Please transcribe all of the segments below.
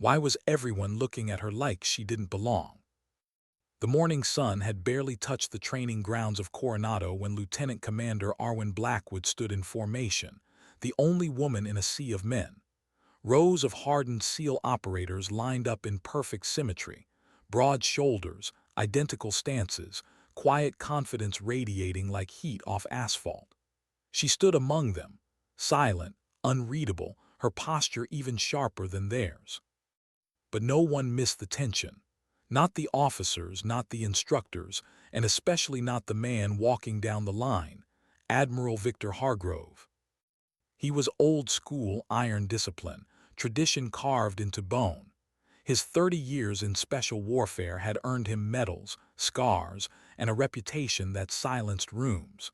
Why was everyone looking at her like she didn't belong? The morning sun had barely touched the training grounds of Coronado when Lieutenant Commander Arwin Blackwood stood in formation, the only woman in a sea of men. Rows of hardened SEAL operators lined up in perfect symmetry, broad shoulders, identical stances, quiet confidence radiating like heat off asphalt. She stood among them, silent, unreadable, her posture even sharper than theirs. But no one missed the tension. Not the officers, not the instructors, and especially not the man walking down the line, Admiral Victor Hargrove. He was old-school iron discipline, tradition carved into bone. His 30 years in special warfare had earned him medals, scars, and a reputation that silenced rooms.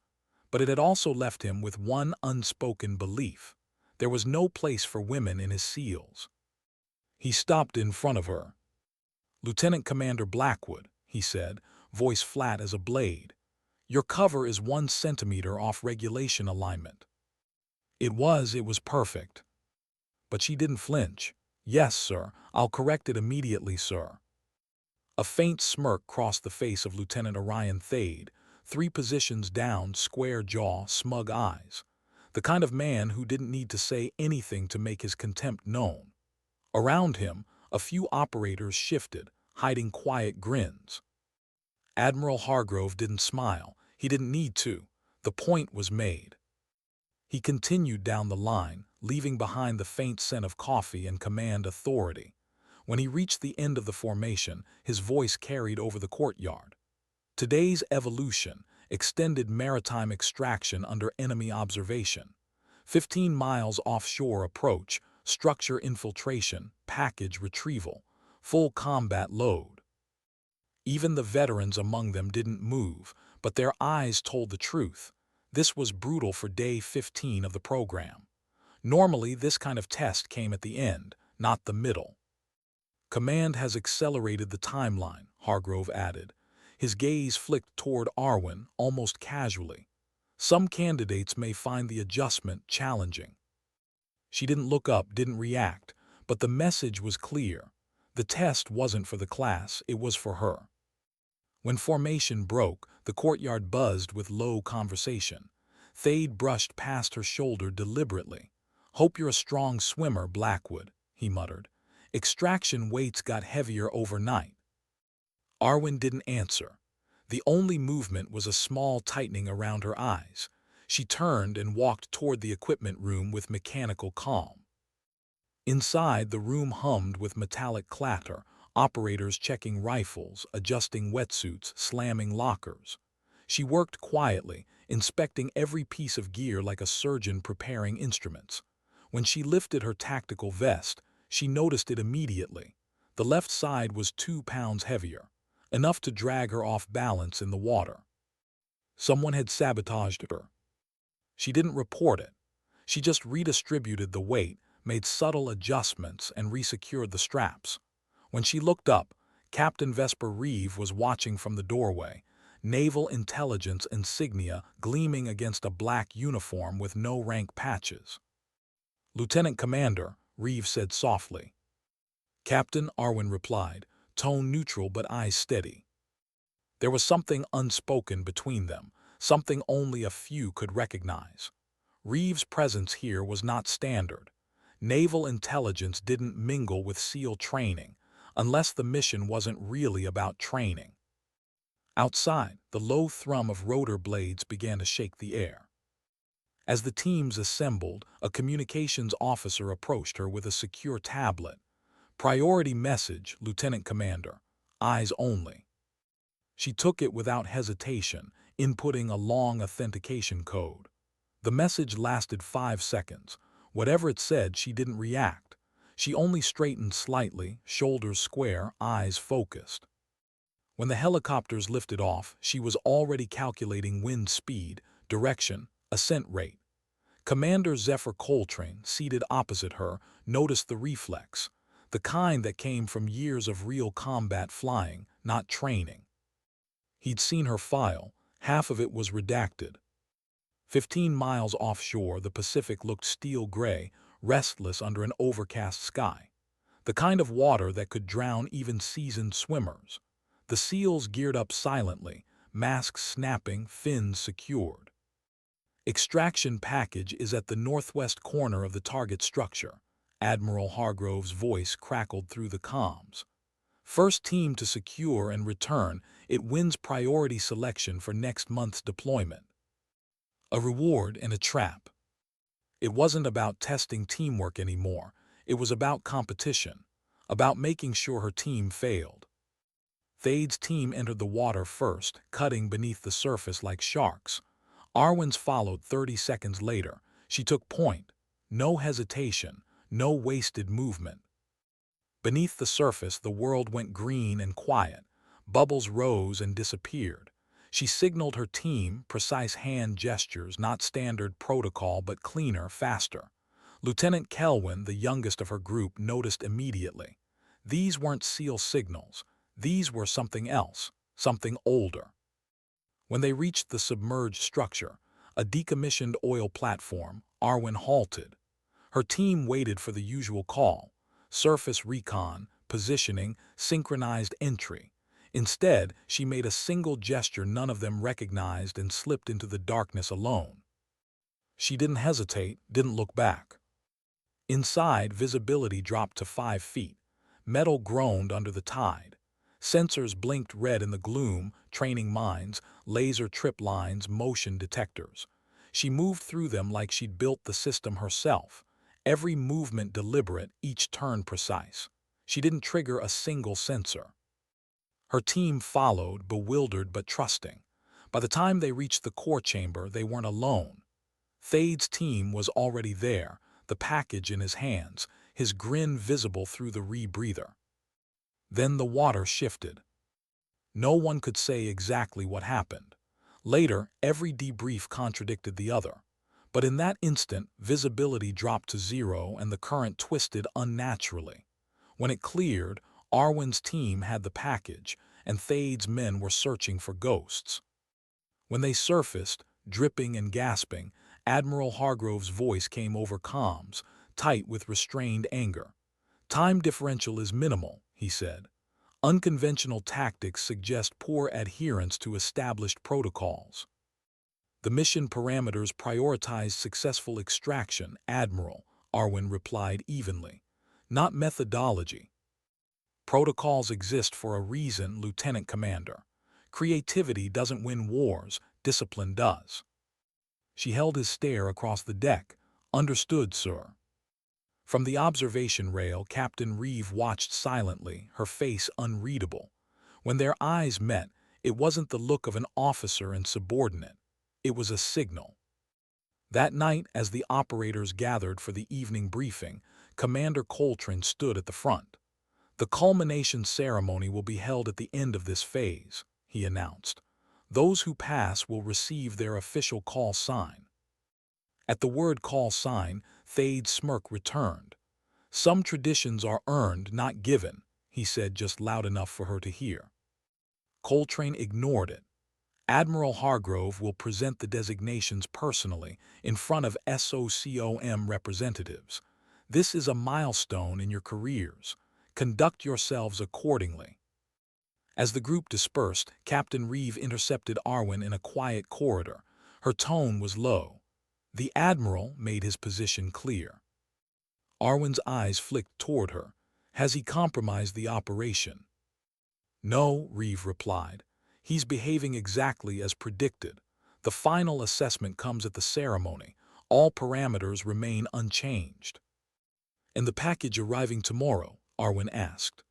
But it had also left him with one unspoken belief. There was no place for women in his SEALs. He stopped in front of her. "Lieutenant Commander Blackwood," he said, voice flat as a blade, "your cover is 1 centimeter off regulation alignment." It was perfect. But she didn't flinch. "Yes, sir. I'll correct it immediately, sir." A faint smirk crossed the face of Lieutenant Orion Thade, 3 positions down, square jaw, smug eyes. The kind of man who didn't need to say anything to make his contempt known. Around him, a few operators shifted, hiding quiet grins. Admiral Hargrove didn't smile. He didn't need to. The point was made. He continued down the line, leaving behind the faint scent of coffee and command authority. When he reached the end of the formation, his voice carried over the courtyard. Today's evolution, extended maritime extraction under enemy observation. 15 miles offshore approach, structure infiltration, package retrieval, full combat load. Even the veterans among them didn't move, but their eyes told the truth. This was brutal for day 15 of the program. Normally, this kind of test came at the end, not the middle. "Command has accelerated the timeline," Hargrove added. His gaze flicked toward Arwin, almost casually. "Some candidates may find the adjustment challenging." She didn't look up, didn't react, but the message was clear. The test wasn't for the class, it was for her. When formation broke, the courtyard buzzed with low conversation. Thade brushed past her shoulder deliberately. "Hope you're a strong swimmer, Blackwood," he muttered. "Extraction weights got heavier overnight." Arwin didn't answer. The only movement was a small tightening around her eyes. She turned and walked toward the equipment room with mechanical calm. Inside, the room hummed with metallic clatter, operators checking rifles, adjusting wetsuits, slamming lockers. She worked quietly, inspecting every piece of gear like a surgeon preparing instruments. When she lifted her tactical vest, she noticed it immediately. The left side was 2 pounds heavier, enough to drag her off balance in the water. Someone had sabotaged her. She didn't report it. She just redistributed the weight, made subtle adjustments, and resecured the straps. When she looked up, Captain Vesper Reeve was watching from the doorway, naval intelligence insignia gleaming against a black uniform with no rank patches. "Lieutenant Commander," Reeve said softly. "Captain," Arwin replied, tone neutral but eyes steady. There was something unspoken between them, something only a few could recognize. Reeve's presence here was not standard. Naval intelligence didn't mingle with SEAL training, unless the mission wasn't really about training. Outside, the low thrum of rotor blades began to shake the air. As the teams assembled, a communications officer approached her with a secure tablet. "Priority message, Lieutenant Commander. Eyes only." She took it without hesitation, inputting a long authentication code. The message lasted 5 seconds. Whatever it said, she didn't react. She only straightened slightly, shoulders square, eyes focused. When the helicopters lifted off, she was already calculating wind speed, direction, ascent rate. Commander Zephyr Coltrane, seated opposite her, noticed the reflex, the kind that came from years of real combat flying, not training. He'd seen her file. Half of it was redacted. 15 miles offshore, the Pacific looked steel gray, restless under an overcast sky. the kind of water that could drown even seasoned swimmers. The SEALs geared up silently, masks snapping, fins secured. Extraction package is at the northwest corner of the target structure. Admiral Hargrove's voice crackled through the comms. First team to secure and return, it wins priority selection for next month's deployment. A reward and a trap. It wasn't about testing teamwork anymore. It was about competition, about making sure her team failed. Thade's team entered the water first, cutting beneath the surface like sharks. Arwin's followed 30 seconds later. She took point. No hesitation, no wasted movement. Beneath the surface, the world went green and quiet. Bubbles rose and disappeared. She signaled her team, precise hand gestures, not standard protocol but cleaner, faster. Lieutenant Kelwin, the youngest of her group, noticed immediately. These weren't SEAL signals. These were something else, something older. When they reached the submerged structure, a decommissioned oil platform, Arwin halted. Her team waited for the usual call: surface recon, positioning, synchronized entry. Instead, she made a single gesture none of them recognized and slipped into the darkness alone. She didn't hesitate, didn't look back. Inside, visibility dropped to 5 feet. Metal groaned under the tide. Sensors blinked red in the gloom, training minds, laser trip lines, motion detectors. She moved through them like she'd built the system herself. Every movement deliberate, each turn precise. She didn't trigger a single sensor. Her team followed, bewildered but trusting. By the time they reached the core chamber, they weren't alone. Thade's team was already there, the package in his hands, his grin visible through the rebreather. Then the water shifted. No one could say exactly what happened. Later, every debrief contradicted the other. But in that instant, visibility dropped to 0 and the current twisted unnaturally. When it cleared, Arwin's team had the package, and Thade's men were searching for ghosts. When they surfaced, dripping and gasping, Admiral Hargrove's voice came over comms, tight with restrained anger. "Time differential is minimal," he said. "Unconventional tactics suggest poor adherence to established protocols. The mission parameters prioritize successful extraction, Admiral," Arwin replied evenly. "Not methodology. Protocols exist for a reason, Lieutenant Commander. Creativity doesn't win wars, discipline does." She held his stare across the deck. "Understood, sir." From the observation rail, Captain Reeve watched silently, her face unreadable. When their eyes met, it wasn't the look of an officer and subordinate. It was a signal. That night, as the operators gathered for the evening briefing, Commander Coltrane stood at the front. "The culmination ceremony will be held at the end of this phase," he announced. "Those who pass will receive their official call sign." At the word call sign, Thade's smirk returned. "Some traditions are earned, not given," he said just loud enough for her to hear. Coltrane ignored it. "Admiral Hargrove will present the designations personally in front of SOCOM representatives. This is a milestone in your careers. Conduct yourselves accordingly." As the group dispersed, Captain Reeve intercepted Arwin in a quiet corridor. Her tone was low. The Admiral made his position clear. Arwin's eyes flicked toward her. "Has he compromised the operation?" "No," Reeve replied. "He's behaving exactly as predicted. The final assessment comes at the ceremony. All parameters remain unchanged." "And the package arriving tomorrow?" Arwin asked.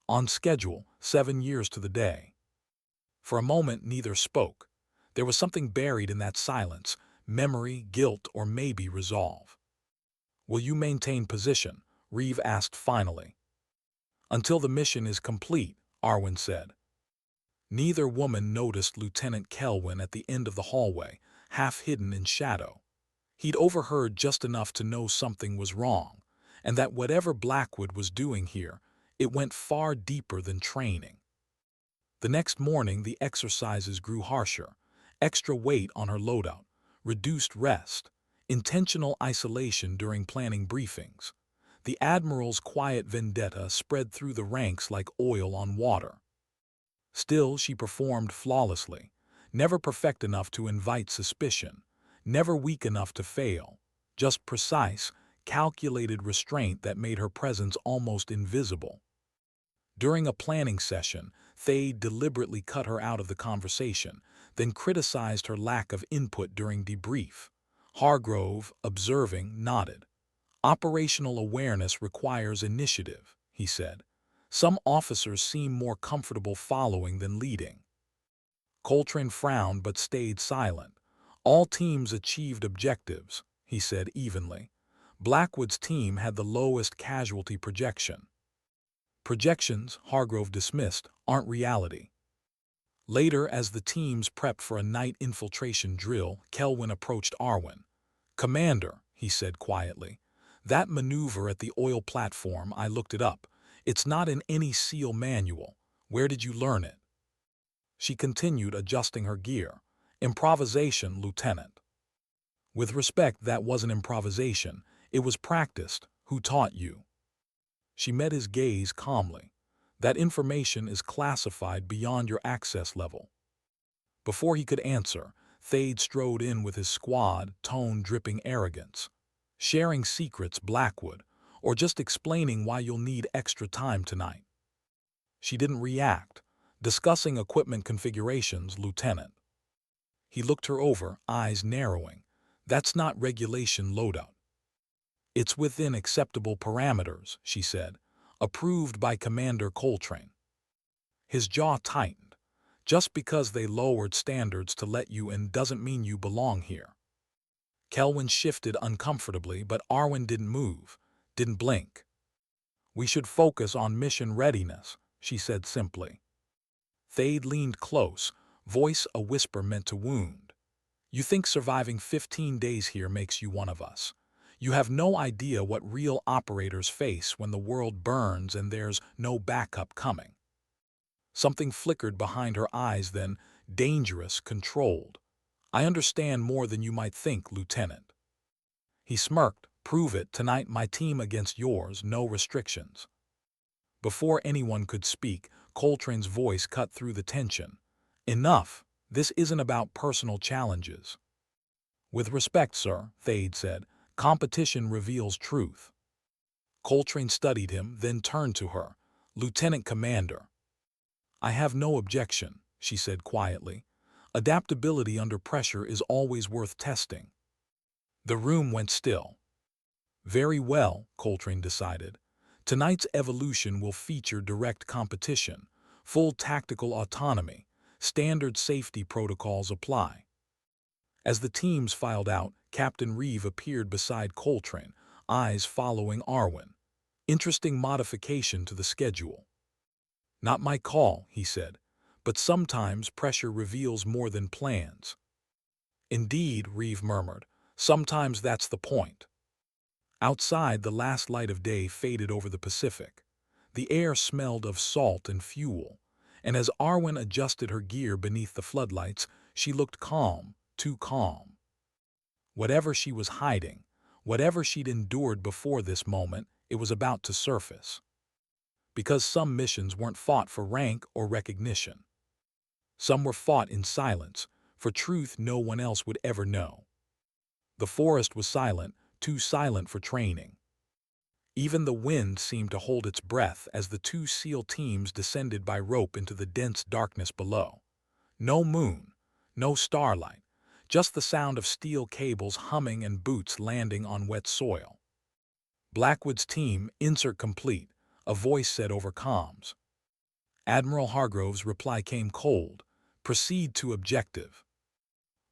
"On schedule, 7 years to the day." For a moment, neither spoke. There was something buried in that silence, memory, guilt, or maybe resolve. "Will you maintain position?" Reeve asked finally. "Until the mission is complete," Arwin said. Neither woman noticed Lieutenant Kelwin at the end of the hallway, half hidden in shadow. He'd overheard just enough to know something was wrong, and that whatever Blackwood was doing here, it went far deeper than training. The next morning, the exercises grew harsher. Extra weight on her loadout, reduced rest, intentional isolation during planning briefings. The Admiral's quiet vendetta spread through the ranks like oil on water. Still, she performed flawlessly, never perfect enough to invite suspicion, never weak enough to fail, just precise, calculated restraint that made her presence almost invisible. During a planning session, Thade deliberately cut her out of the conversation, then criticized her lack of input during debrief. Hargrove, observing, nodded. Operational awareness requires initiative, he said. Some officers seem more comfortable following than leading. Coltrane frowned but stayed silent. All teams achieved objectives, he said evenly. Blackwood's team had the lowest casualty projection. Projections, Hargrove dismissed, aren't reality. Later, as the teams prepped for a night infiltration drill, Kelwin approached Arwin. "Commander," he said quietly, "that maneuver at the oil platform, I looked it up. It's not in any SEAL manual. Where did you learn it?" She continued adjusting her gear. "Improvisation, Lieutenant." "With respect, that wasn't improvisation. It was practiced. Who taught you?" She met his gaze calmly. "That information is classified beyond your access level." Before he could answer, Thade strode in with his squad, tone dripping arrogance. "Sharing secrets, Blackwood, or just explaining why you'll need extra time tonight?" She didn't react. "Discussing equipment configurations, Lieutenant." He looked her over, eyes narrowing. "That's not regulation loadout." "It's within acceptable parameters," she said. "Approved by Commander Coltrane." His jaw tightened. "Just because they lowered standards to let you in doesn't mean you belong here." Kelwin shifted uncomfortably, but Arwin didn't move, didn't blink. "We should focus on mission readiness," she said simply. Thade leaned close, voice a whisper meant to wound. "You think surviving 15 days here makes you one of us. You have no idea what real operators face when the world burns and there's no backup coming." Something flickered behind her eyes then, dangerous, controlled. "I understand more than you might think, Lieutenant." He smirked. "Prove it, tonight my team against yours, no restrictions." Before anyone could speak, Coltrane's voice cut through the tension. "Enough. This isn't about personal challenges." "With respect, sir," Thade said, "competition reveals truth." Coltrane studied him, then turned to her. "Lieutenant Commander." "I have no objection," she said quietly. "Adaptability under pressure is always worth testing." The room went still. "Very well," Coltrane decided. "Tonight's evolution will feature direct competition, full tactical autonomy, standard safety protocols apply." As the teams filed out, Captain Reeve appeared beside Coltrane, eyes following Arwin. "Interesting modification to the schedule." "Not my call," he said, "but sometimes pressure reveals more than plans." "Indeed," Reeve murmured, "sometimes that's the point." Outside, the last light of day faded over the Pacific. The air smelled of salt and fuel, and as Arwin adjusted her gear beneath the floodlights, she looked calm, too calm. Whatever she was hiding, whatever she'd endured before this moment, it was about to surface. Because some missions weren't fought for rank or recognition. Some were fought in silence, for truth no one else would ever know. The forest was silent, too silent for training. Even the wind seemed to hold its breath as the two SEAL teams descended by rope into the dense darkness below. No moon, no starlight, just the sound of steel cables humming and boots landing on wet soil. "Blackwood's team, insert complete," a voice said over comms. Admiral Hargrove's reply came cold. "Proceed to objective."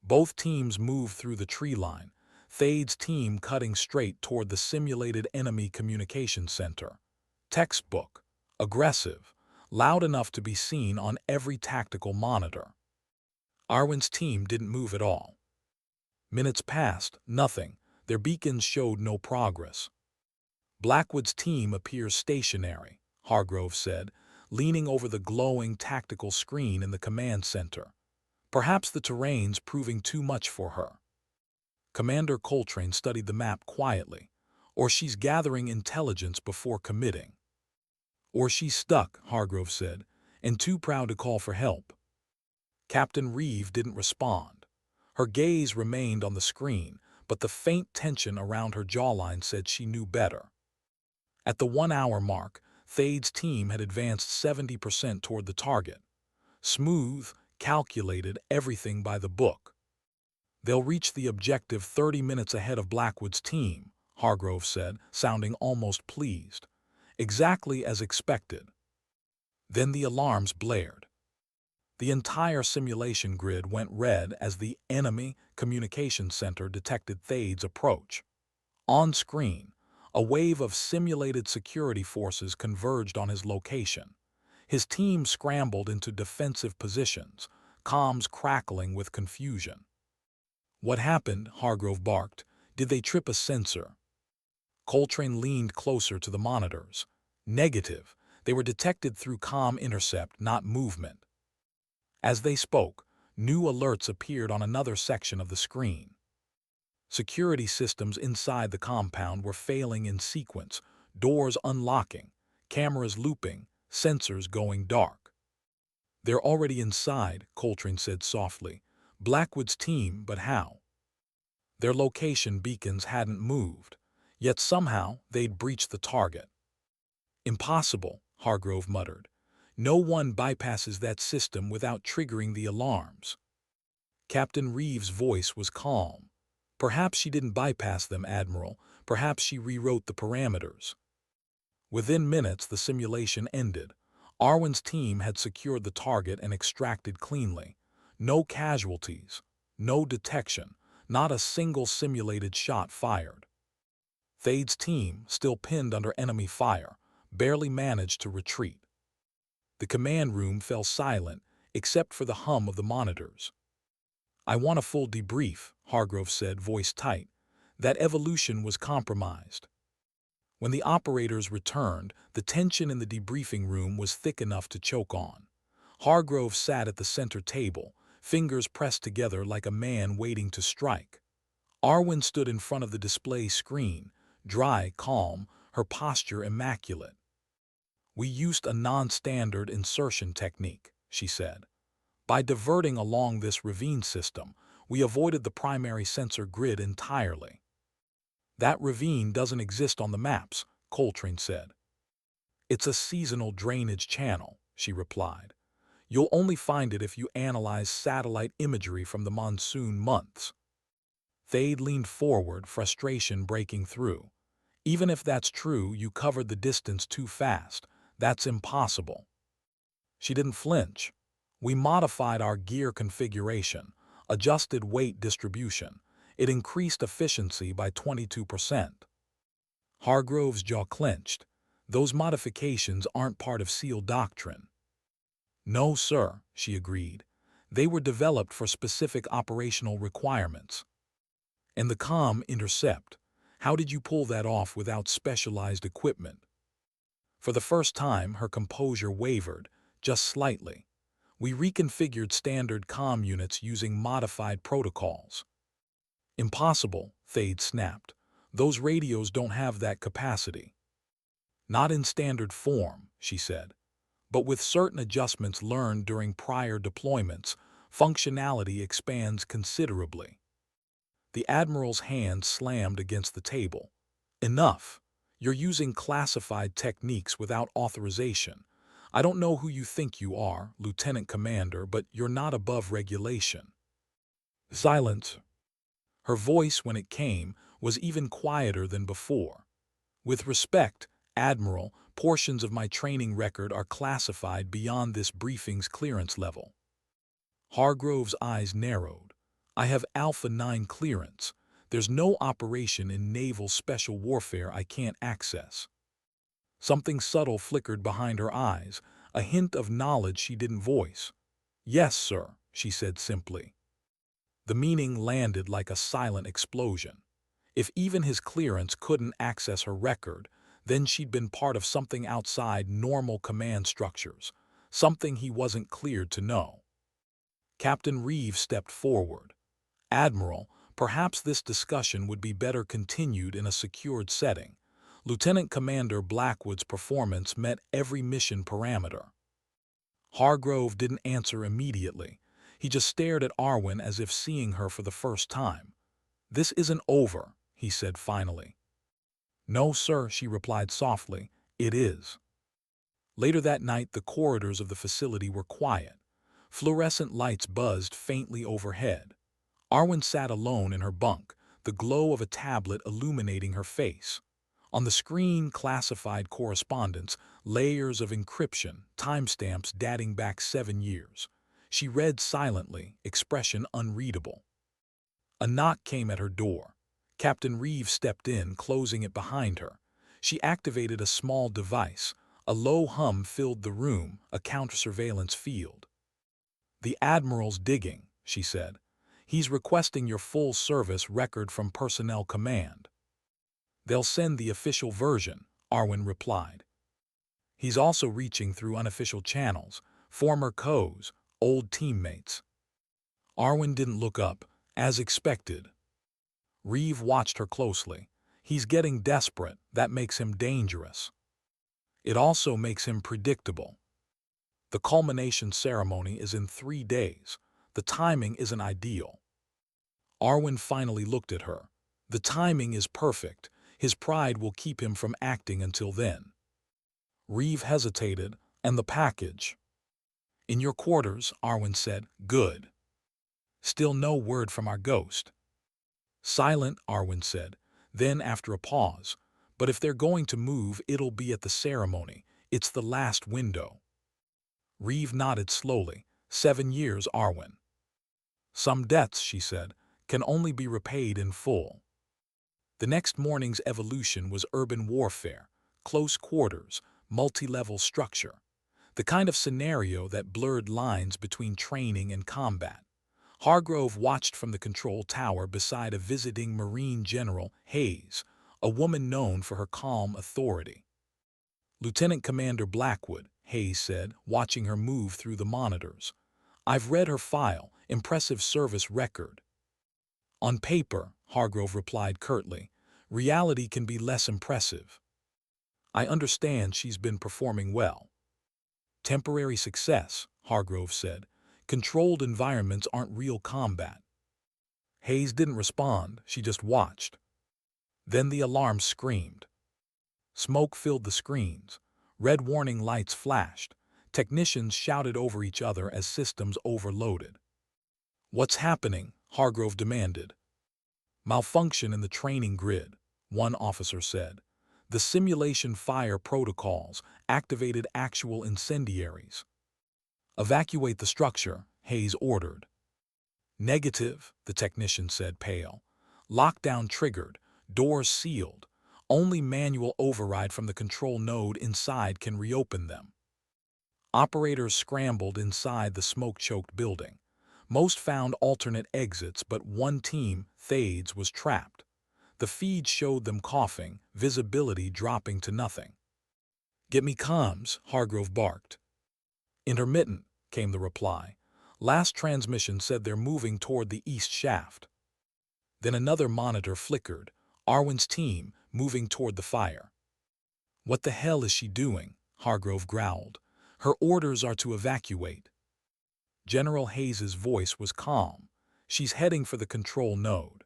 Both teams moved through the tree line, Thade's team cutting straight toward the simulated enemy communication center. Textbook, aggressive, loud enough to be seen on every tactical monitor. Arwin's team didn't move at all. Minutes passed, nothing. Their beacons showed no progress. "Blackwood's team appears stationary," Hargrove said, leaning over the glowing tactical screen in the command center. "Perhaps the terrain's proving too much for her." Commander Coltrane studied the map quietly. Or she's gathering intelligence before committing. Or she's stuck, Hargrove said, and too proud to call for help. Captain Reeve didn't respond. Her gaze remained on the screen, but the faint tension around her jawline said she knew better. At the 1-hour mark, Thade's team had advanced 70% toward the target. Smooth, calculated, everything by the book. They'll reach the objective 30 minutes ahead of Blackwood's team, Hargrove said, sounding almost pleased. Exactly as expected. Then the alarms blared. The entire simulation grid went red as the enemy communications center detected Thade's approach. On screen, a wave of simulated security forces converged on his location. His team scrambled into defensive positions, comms crackling with confusion. "What happened?" Hargrove barked. "Did they trip a sensor?" Coltrane leaned closer to the monitors. "Negative. They were detected through comm intercept, not movement." As they spoke, new alerts appeared on another section of the screen. Security systems inside the compound were failing in sequence, doors unlocking, cameras looping, sensors going dark. "They're already inside," Coltrane said softly. "Blackwood's team, but how?" Their location beacons hadn't moved, yet somehow they'd breached the target. "Impossible," Hargrove muttered. "No one bypasses that system without triggering the alarms." Captain Reeve's voice was calm. "Perhaps she didn't bypass them, Admiral. Perhaps she rewrote the parameters." Within minutes, the simulation ended. Arwin's team had secured the target and extracted cleanly. No casualties, no detection, not a single simulated shot fired. Thade's team, still pinned under enemy fire, barely managed to retreat. The command room fell silent, except for the hum of the monitors. "I want a full debrief," Hargrove said, voice tight. "That evolution was compromised." When the operators returned, the tension in the debriefing room was thick enough to choke on. Hargrove sat at the center table, fingers pressed together like a man waiting to strike. Arwin stood in front of the display screen, dry, calm, her posture immaculate. "We used a non-standard insertion technique," she said. "By diverting along this ravine system, we avoided the primary sensor grid entirely." "That ravine doesn't exist on the maps," Coltrane said. "It's a seasonal drainage channel," she replied. "You'll only find it if you analyze satellite imagery from the monsoon months." Thade leaned forward, frustration breaking through. "Even if that's true, you covered the distance too fast. That's impossible." She didn't flinch. "We modified our gear configuration, adjusted weight distribution. It increased efficiency by 22%. Hargrove's jaw clenched. "Those modifications aren't part of SEAL doctrine." "No, sir," she agreed. "They were developed for specific operational requirements." "And the comm intercept. How did you pull that off without specialized equipment?" For the first time, her composure wavered, just slightly. "We reconfigured standard comm units using modified protocols." "Impossible," Thade snapped. "Those radios don't have that capacity." "Not in standard form," she said. "But with certain adjustments learned during prior deployments, functionality expands considerably." The Admiral's hand slammed against the table. "Enough. You're using classified techniques without authorization. I don't know who you think you are, Lieutenant Commander, but you're not above regulation." Silence. Her voice, when it came, was even quieter than before. "With respect, Admiral, portions of my training record are classified beyond this briefing's clearance level." Hargrove's eyes narrowed. "I have Alpha 9 clearance. There's no operation in naval special warfare I can't access." Something subtle flickered behind her eyes, a hint of knowledge she didn't voice. "Yes, sir," she said simply. The meaning landed like a silent explosion. If even his clearance couldn't access her record, then she'd been part of something outside normal command structures, something he wasn't cleared to know. Captain Reeve stepped forward. "Admiral, Perhaps this discussion would be better continued in a secured setting. Lieutenant Commander Blackwood's performance met every mission parameter. Hargrove didn't answer immediately. He just stared at Arwin as if seeing her for the first time. "This isn't over," he said finally. "No, sir," she replied softly. "It is." Later that night, the corridors of the facility were quiet. Fluorescent lights buzzed faintly overhead. Arwin sat alone in her bunk, the glow of a tablet illuminating her face. On the screen, classified correspondence, layers of encryption, timestamps dating back 7 years. She read silently, expression unreadable. A knock came at her door. Captain Reeve stepped in, closing it behind her. She activated a small device. A low hum filled the room, a counter-surveillance field. "The Admiral's digging," she said. "He's requesting your full service record from Personnel Command." "They'll send the official version," Arwin replied. "He's also reaching through unofficial channels, former COs, old teammates." Arwin didn't look up, as expected. Reeve watched her closely. "He's getting desperate. That makes him dangerous. It also makes him predictable. The culmination ceremony is in 3 days. The timing isn't ideal." Arwin finally looked at her. "The timing is perfect. His pride will keep him from acting until then." Reeve hesitated. "And the package?" "In your quarters," Arwin said. "Good." "Still no word from our ghost." "Silent," Arwin said. Then, after a pause, "But if they're going to move, it'll be at the ceremony. It's the last window." Reeve nodded slowly. 7 years, Arwin. "Some debts," she said, "can only be repaid in full." The next morning's evolution was urban warfare, close quarters, multi-level structure, the kind of scenario that blurred lines between training and combat. Hargrove watched from the control tower beside a visiting Marine General, Hayes, a woman known for her calm authority. "Lieutenant Commander Blackwood," Hayes said, watching her move through the monitors. "I've read her file, impressive service record." "On paper," Hargrove replied curtly. "Reality can be less impressive." "I understand she's been performing well." "Temporary success," Hargrove said. "Controlled environments aren't real combat." Hayes didn't respond, she just watched. Then the alarm screamed. Smoke filled the screens. Red warning lights flashed. Technicians shouted over each other as systems overloaded. "What's happening?" Hargrove demanded. "Malfunction in the training grid," one officer said. "The simulation fire protocols activated actual incendiaries." "Evacuate the structure," Hayes ordered. "Negative," the technician said, pale. "Lockdown triggered, doors sealed. Only manual override from the control node inside can reopen them." Operators scrambled inside the smoke-choked building. Most found alternate exits, but one team, Thades, was trapped. The feed showed them coughing, visibility dropping to nothing. "Get me comms," Hargrove barked. "Intermittent," came the reply. "Last transmission said they're moving toward the east shaft." Then another monitor flickered. Arwin's team, moving toward the fire. "What the hell is she doing?" Hargrove growled. "Her orders are to evacuate." General Hayes's voice was calm. "She's heading for the control node."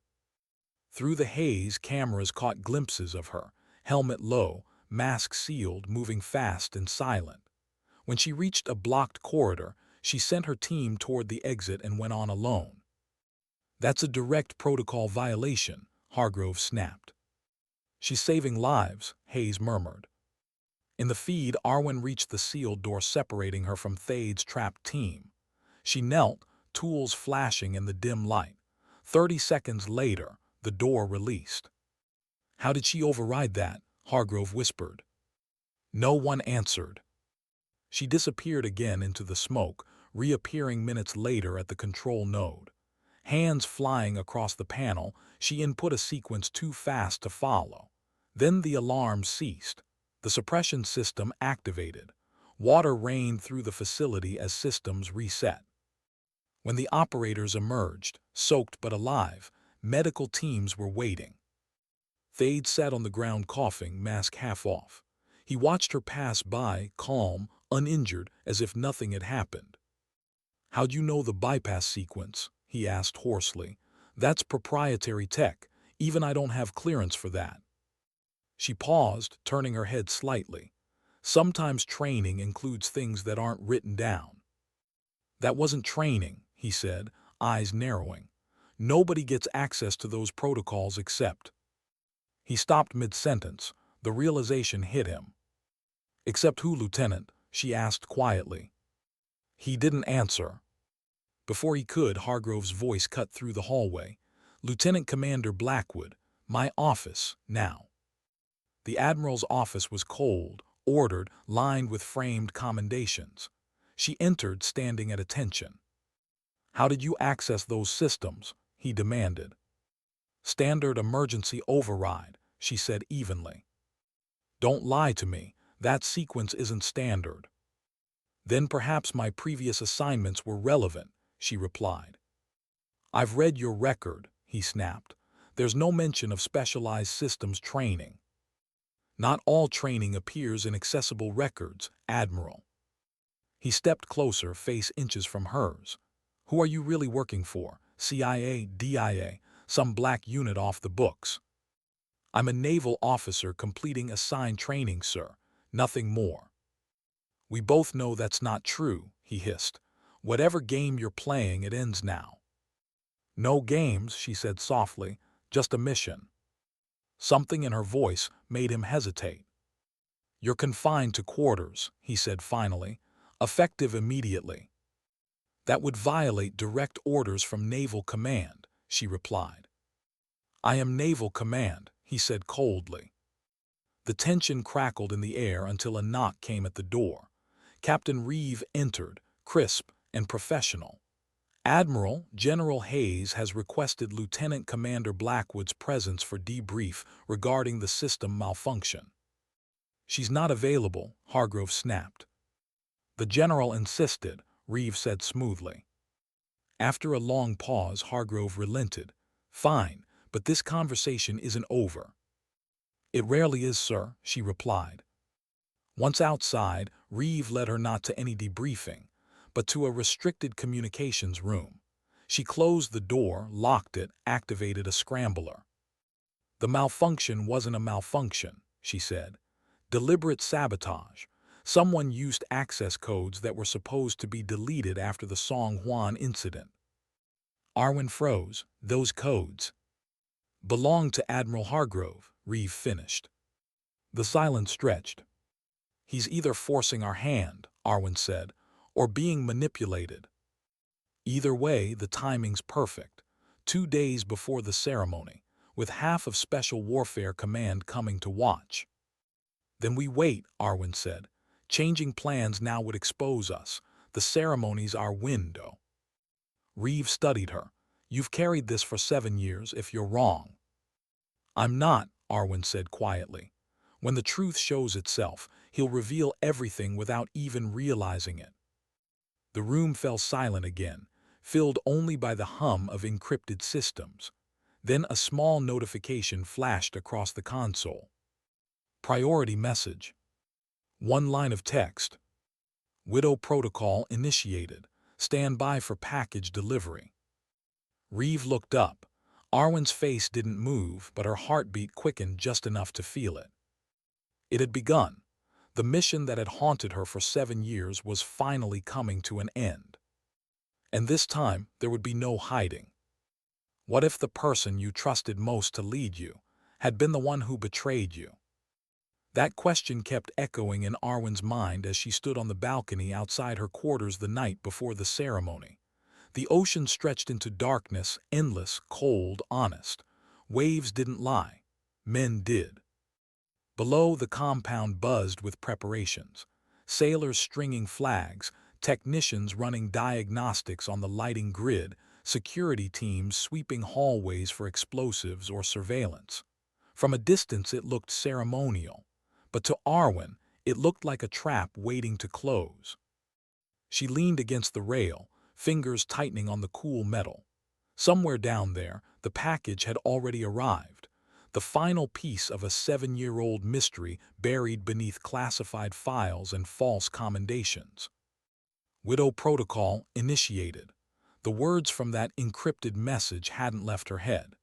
Through the haze, cameras caught glimpses of her, helmet low, mask sealed, moving fast and silent. When she reached a blocked corridor, she sent her team toward the exit and went on alone. "That's a direct protocol violation," Hargrove snapped. "She's saving lives," Hayes murmured. In the feed, Arwin reached the sealed door separating her from Thade's trapped team. She knelt, tools flashing in the dim light. 30 seconds later, the door released. "How did she override that?" Hargrove whispered. No one answered. She disappeared again into the smoke, reappearing minutes later at the control node. Hands flying across the panel, she input a sequence too fast to follow. Then the alarm ceased. The suppression system activated. Water rained through the facility as systems reset. When the operators emerged, soaked but alive, Medical teams were waiting. Thade sat on the ground coughing, mask half off. He watched her pass by, calm, uninjured, as if nothing had happened. "How'd you know the bypass sequence?" he asked hoarsely. "That's proprietary tech. Even I don't have clearance for that." She paused, turning her head slightly. "Sometimes training includes things that aren't written down." "That wasn't training," he said, eyes narrowing. "Nobody gets access to those protocols except—" He stopped mid-sentence. The realization hit him. "Except who, Lieutenant?" she asked quietly. He didn't answer. Before he could, Hargrove's voice cut through the hallway. "Lieutenant Commander Blackwood, my office, now." The Admiral's office was cold, ordered, lined with framed commendations. She entered, standing at attention. "How did you access those systems?" he demanded. "Standard emergency override," she said evenly. "Don't lie to me. That sequence isn't standard." "Then perhaps my previous assignments were relevant," she replied. "I've read your record," he snapped. "There's no mention of specialized systems training." "Not all training appears in accessible records, Admiral." He stepped closer, face inches from hers. "Who are you really working for? CIA, DIA, some black unit off the books?" "I'm a naval officer completing assigned training, sir. Nothing more." "We both know that's not true," he hissed. "Whatever game you're playing, it ends now." "No games," she said softly. "Just a mission." Something in her voice made him hesitate. "You're confined to quarters," he said finally. "Effective immediately." "That would violate direct orders from Naval Command," she replied. "I am Naval Command," he said coldly. The tension crackled in the air until a knock came at the door. Captain Reeve entered, crisp and professional. "Admiral, General Hayes has requested Lieutenant Commander Blackwood's presence for debrief regarding the system malfunction." "She's not available," Hargrove snapped. "The General insisted," Reeve said smoothly. After a long pause, Hargrove relented. "Fine, but this conversation isn't over." "It rarely is, sir," she replied. Once outside, Reeve led her not to any debriefing, but to a restricted communications room. She closed the door, locked it, activated a scrambler. "The malfunction wasn't a malfunction," she said. "Deliberate sabotage. Someone used access codes that were supposed to be deleted after the Song Juan incident." Arwin froze. "Those codes belonged to Admiral Hargrove," Reeve finished. The silence stretched. "He's either forcing our hand," Arwin said, "or being manipulated. Either way, the timing's perfect. 2 days before the ceremony, with half of Special Warfare Command coming to watch." "Then we wait," Arwin said. "Changing plans now would expose us. The ceremony's our window." Reeve studied her. "You've carried this for 7 years if you're wrong." "I'm not," Arwin said quietly. "When the truth shows itself, he'll reveal everything without even realizing it." The room fell silent again, filled only by the hum of encrypted systems. Then a small notification flashed across the console. "Priority message." One line of text. "Widow protocol initiated. Stand by for package delivery." Reeve looked up. Arwin's face didn't move, but her heartbeat quickened just enough to feel it. It had begun. The mission that had haunted her for 7 years was finally coming to an end. And this time, there would be no hiding. What if the person you trusted most to lead you had been the one who betrayed you? That question kept echoing in Arwin's mind as she stood on the balcony outside her quarters the night before the ceremony. The ocean stretched into darkness, endless, cold, honest. Waves didn't lie. Men did. Below, the compound buzzed with preparations. Sailors stringing flags, technicians running diagnostics on the lighting grid, security teams sweeping hallways for explosives or surveillance. From a distance it looked ceremonial, but to Arwin it looked like a trap waiting to close. She leaned against the rail, fingers tightening on the cool metal. Somewhere down there, the package had already arrived. The final piece of a 7-year-old mystery buried beneath classified files and false commendations. Widow Protocol initiated. The words from that encrypted message hadn't left her head.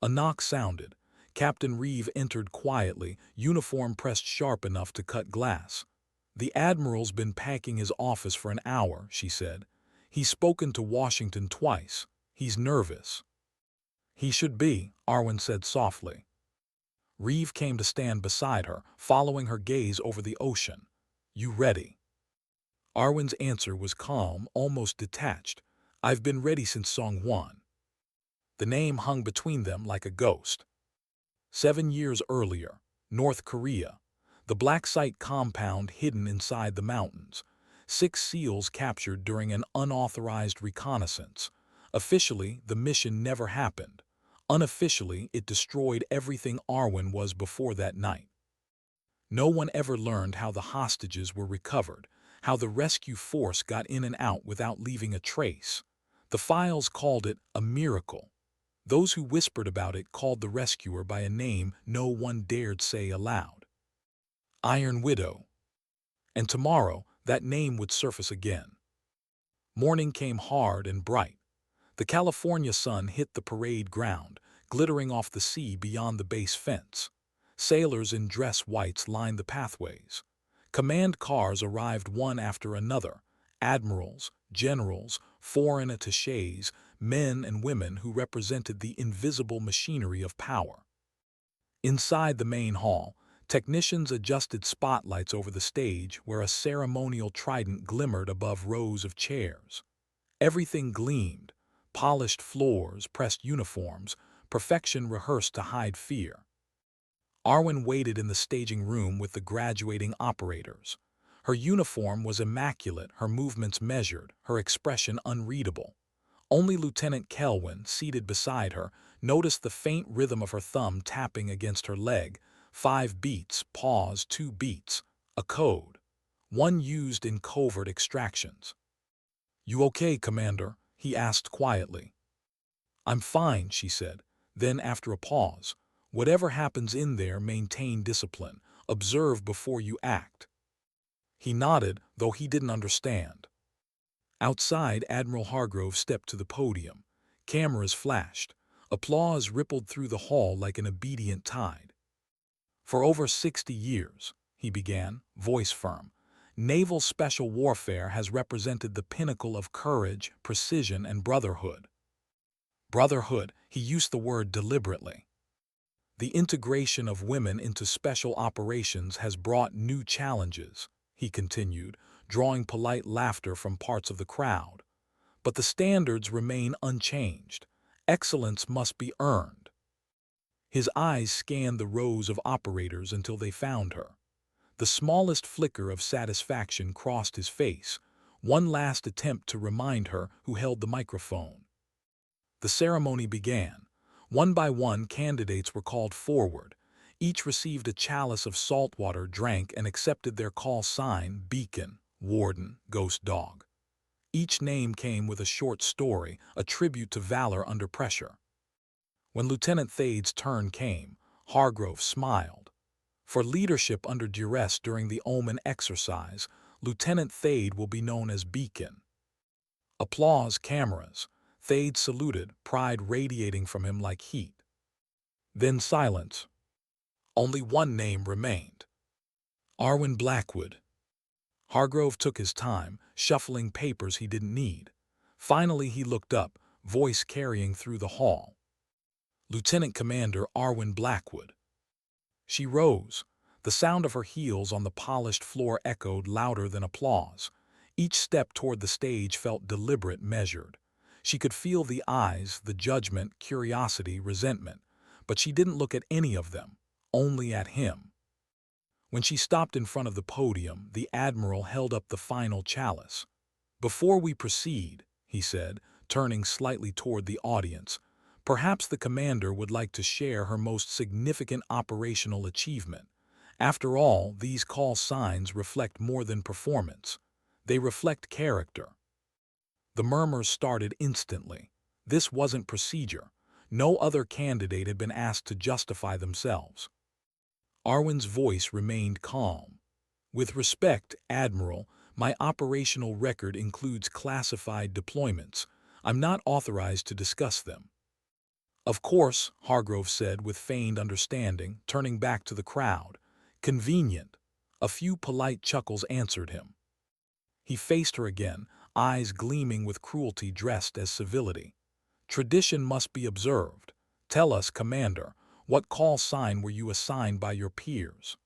A knock sounded. Captain Reeve entered quietly, uniform pressed sharp enough to cut glass. "The Admiral's been packing his office for an hour," she said. "He's spoken to Washington twice. He's nervous." "He should be," Arwin said softly. Reeve came to stand beside her, following her gaze over the ocean. "You ready?" Arwin's answer was calm, almost detached. "I've been ready since Song 1. The name hung between them like a ghost. 7 years earlier, North Korea. The black site compound hidden inside the mountains. 6 SEALs captured during an unauthorized reconnaissance. Officially, the mission never happened. Unofficially, it destroyed everything Arwin was before that night. No one ever learned how the hostages were recovered, how the rescue force got in and out without leaving a trace. The files called it a miracle. Those who whispered about it called the rescuer by a name no one dared say aloud. Iron Widow. And tomorrow, that name would surface again. Morning came hard and bright. The California sun hit the parade ground, glittering off the sea beyond the base fence. Sailors in dress whites lined the pathways. Command cars arrived one after another. Admirals, generals, foreign attachés, men and women who represented the invisible machinery of power. Inside the main hall, technicians adjusted spotlights over the stage where a ceremonial trident glimmered above rows of chairs. Everything gleamed: polished floors, pressed uniforms, perfection rehearsed to hide fear. Arwin waited in the staging room with the graduating operators. Her uniform was immaculate, her movements measured, her expression unreadable. Only Lieutenant Kelwin, seated beside her, noticed the faint rhythm of her thumb tapping against her leg. 5 beats, pause, 2 beats. A code. One used in covert extractions. "You okay, Commander?" he asked quietly. "I'm fine," she said. Then, after a pause, "Whatever happens in there, maintain discipline. Observe before you act." He nodded, though he didn't understand. Outside, Admiral Hargrove stepped to the podium. Cameras flashed. Applause rippled through the hall like an obedient tide. "For over 60 years," he began, voice firm, "naval special warfare has represented the pinnacle of courage, precision, and brotherhood." Brotherhood, he used the word deliberately. "The integration of women into special operations has brought new challenges," he continued, drawing polite laughter from parts of the crowd. "But the standards remain unchanged. Excellence must be earned." His eyes scanned the rows of operators until they found her. The smallest flicker of satisfaction crossed his face, one last attempt to remind her who held the microphone. The ceremony began. One by one, candidates were called forward. Each received a chalice of salt water, drank, and accepted their call sign: Beacon, Warden, Ghost Dog. Each name came with a short story, a tribute to valor under pressure. When Lieutenant Thade's turn came, Hargrove smiled. For leadership under duress during the Omen exercise, Lieutenant Thade will be known as Beacon. Applause, cameras. Thade saluted, pride radiating from him like heat. Then silence. Only one name remained: Arwin Blackwood. Hargrove took his time, shuffling papers he didn't need. Finally he looked up, voice carrying through the hall. "Lieutenant Commander Arwin Blackwood." She rose. The sound of her heels on the polished floor echoed louder than applause. Each step toward the stage felt deliberate, measured. She could feel the eyes, the judgment, curiosity, resentment, but she didn't look at any of them, only at him. When she stopped in front of the podium, the Admiral held up the final chalice. "Before we proceed," he said, turning slightly toward the audience, "perhaps the Commander would like to share her most significant operational achievement. After all, these call signs reflect more than performance. They reflect character." The murmurs started instantly. This wasn't procedure. No other candidate had been asked to justify themselves. Arwin's voice remained calm. With respect, Admiral, my operational record includes classified deployments. I'm not authorized to discuss them. Of course, Hargrove said with feigned understanding, turning back to the crowd. Convenient. A few polite chuckles answered him. He faced her again, eyes gleaming with cruelty dressed as civility. Tradition must be observed. Tell us, Commander, what call sign were you assigned by your peers?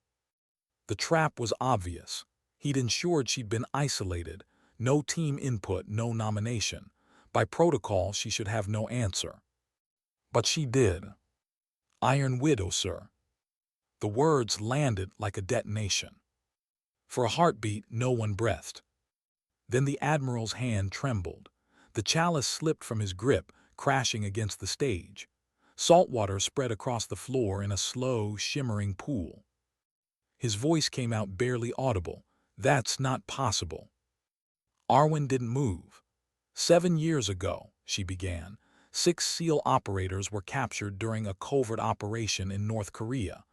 The trap was obvious. He'd ensured she'd been isolated. No team input, no nomination. By protocol, she should have no answer. But she did. Iron Widow, sir. The words landed like a detonation. For a heartbeat, no one breathed. Then the Admiral's hand trembled. The chalice slipped from his grip, crashing against the stage. Salt water spread across the floor in a slow, shimmering pool. His voice came out barely audible. That's not possible. Arwin didn't move. 7 years ago, she began, 6 SEAL operators were captured during a covert operation in North Korea.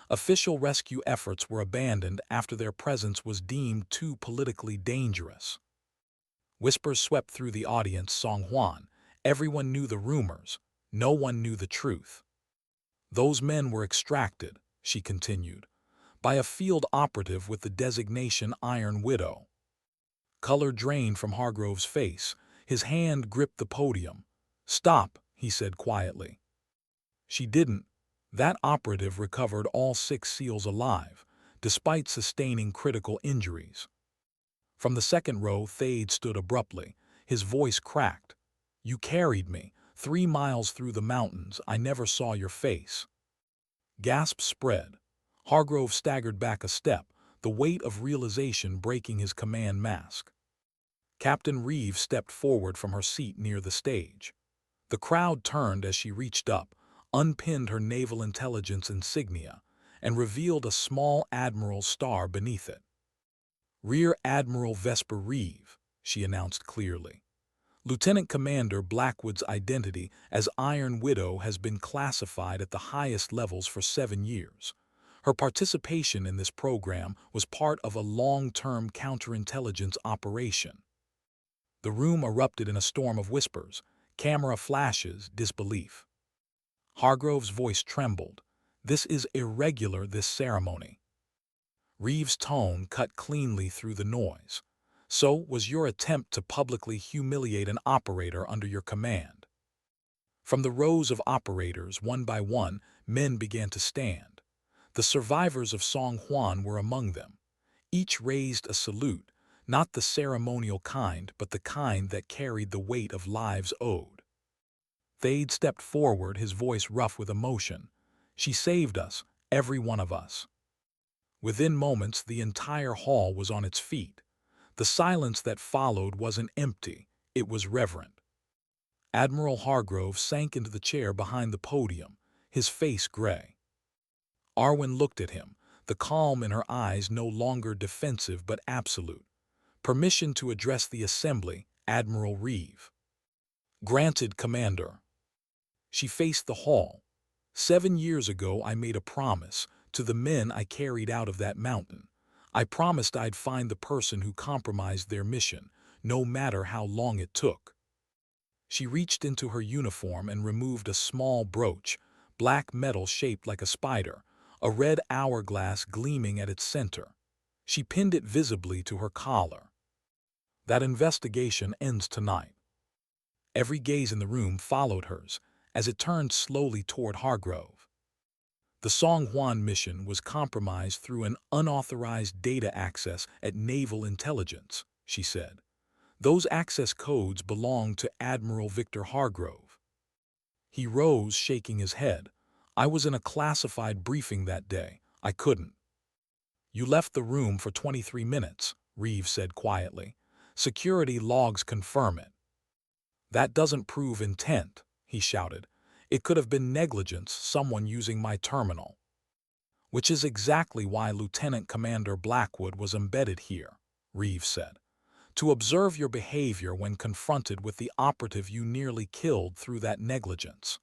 Official rescue efforts were abandoned after their presence was deemed too politically dangerous. Whispers swept through the audience. Song Hwan. Everyone knew the rumors. No one knew the truth. Those men were extracted, she continued, by a field operative with the designation Iron Widow. Color drained from Hargrove's face. His hand gripped the podium. Stop, he said quietly. She didn't. That operative recovered all 6 SEALs alive, despite sustaining critical injuries. From the second row, Thade stood abruptly. His voice cracked. You carried me 3 miles through the mountains. I never saw your face. Gasps spread. Hargrove staggered back a step, the weight of realization breaking his command mask. Captain Reeve stepped forward from her seat near the stage. The crowd turned as she reached up, unpinned her naval intelligence insignia, and revealed a small Admiral star beneath it. Rear Admiral Vesper Reeve, she announced clearly. Lieutenant Commander Blackwood's identity as Iron Widow has been classified at the highest levels for 7 years. Her participation in this program was part of a long-term counterintelligence operation. The room erupted in a storm of whispers, camera flashes, disbelief. Hargrove's voice trembled. This is irregular, this ceremony. Reeve's tone cut cleanly through the noise. So was your attempt to publicly humiliate an operator under your command. From the rows of operators, one by one, men began to stand. The survivors of Song Hwan were among them. Each raised a salute, not the ceremonial kind, but the kind that carried the weight of lives owed. Thade stepped forward, his voice rough with emotion. She saved us, every one of us. Within moments, the entire hall was on its feet. The silence that followed wasn't empty, it was reverent. Admiral Hargrove sank into the chair behind the podium, his face gray. Arwin looked at him, the calm in her eyes no longer defensive but absolute. Permission to address the assembly, Admiral Reeve. Granted, Commander. She faced the hall. 7 years ago I made a promise to the men I carried out of that mountain. I promised I'd find the person who compromised their mission, no matter how long it took. She reached into her uniform and removed a small brooch, black metal shaped like a spider, a red hourglass gleaming at its center. She pinned it visibly to her collar. That investigation ends tonight. Every gaze in the room followed hers as it turned slowly toward Hargrove. The Song Hwan mission was compromised through an unauthorized data access at Naval Intelligence, she said. Those access codes belonged to Admiral Victor Hargrove. He rose, shaking his head. I was in a classified briefing that day. I couldn't. You left the room for 23 minutes, Reeve said quietly. Security logs confirm it. That doesn't prove intent, he shouted. It could have been negligence, someone using my terminal. Which is exactly why Lieutenant Commander Blackwood was embedded here, Reeve said. To observe your behavior when confronted with the operative you nearly killed through that negligence.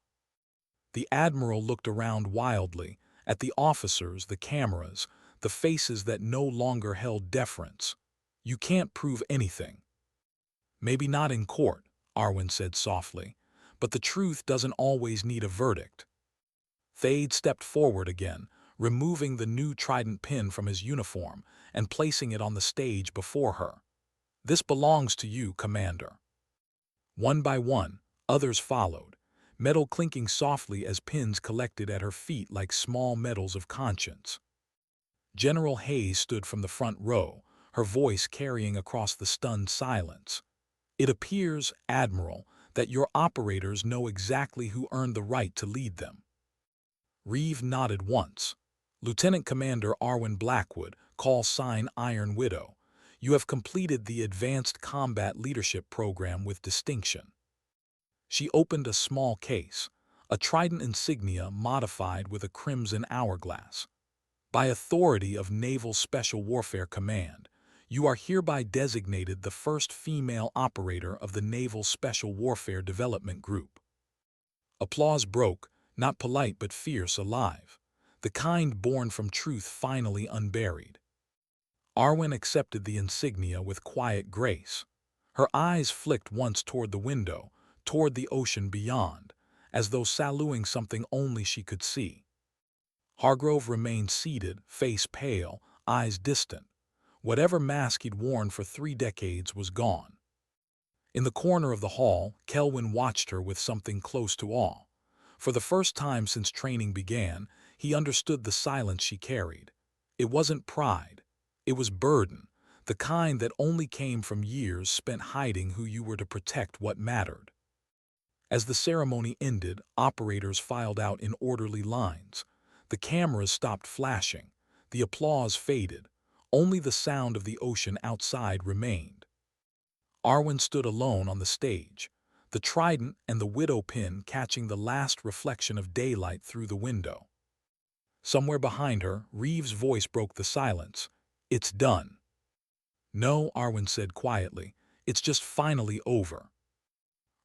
The Admiral looked around wildly, at the officers, the cameras, the faces that no longer held deference. You can't prove anything. Maybe not in court, Arwin said softly, but the truth doesn't always need a verdict. Thade stepped forward again, removing the new trident pin from his uniform and placing it on the stage before her. This belongs to you, Commander. One by one, others followed, metal clinking softly as pins collected at her feet like small medals of conscience. General Hayes stood from the front row, her voice carrying across the stunned silence. It appears, Admiral, that your operators know exactly who earned the right to lead them. Reeve nodded once. Lieutenant Commander Arwin Blackwood, call sign Iron Widow. You have completed the Advanced Combat Leadership Program with distinction. She opened a small case, a trident insignia modified with a crimson hourglass. By authority of Naval Special Warfare Command, you are hereby designated the first female operator of the Naval Special Warfare Development Group. Applause broke, not polite but fierce, alive, the kind born from truth finally unburied. Arwin accepted the insignia with quiet grace. Her eyes flicked once toward the window, toward the ocean beyond, as though saluting something only she could see. Hargrove remained seated, face pale, eyes distant. Whatever mask he'd worn for 3 decades was gone. In the corner of the hall, Kelwin watched her with something close to awe. For the first time since training began, he understood the silence she carried. It wasn't pride. It was burden, the kind that only came from years spent hiding who you were to protect what mattered. As the ceremony ended, operators filed out in orderly lines. The cameras stopped flashing. The applause faded. Only the sound of the ocean outside remained. Arwin stood alone on the stage, the trident and the widow pin catching the last reflection of daylight through the window. Somewhere behind her, Reeve's voice broke the silence. It's done. No, Arwin said quietly. It's just finally over.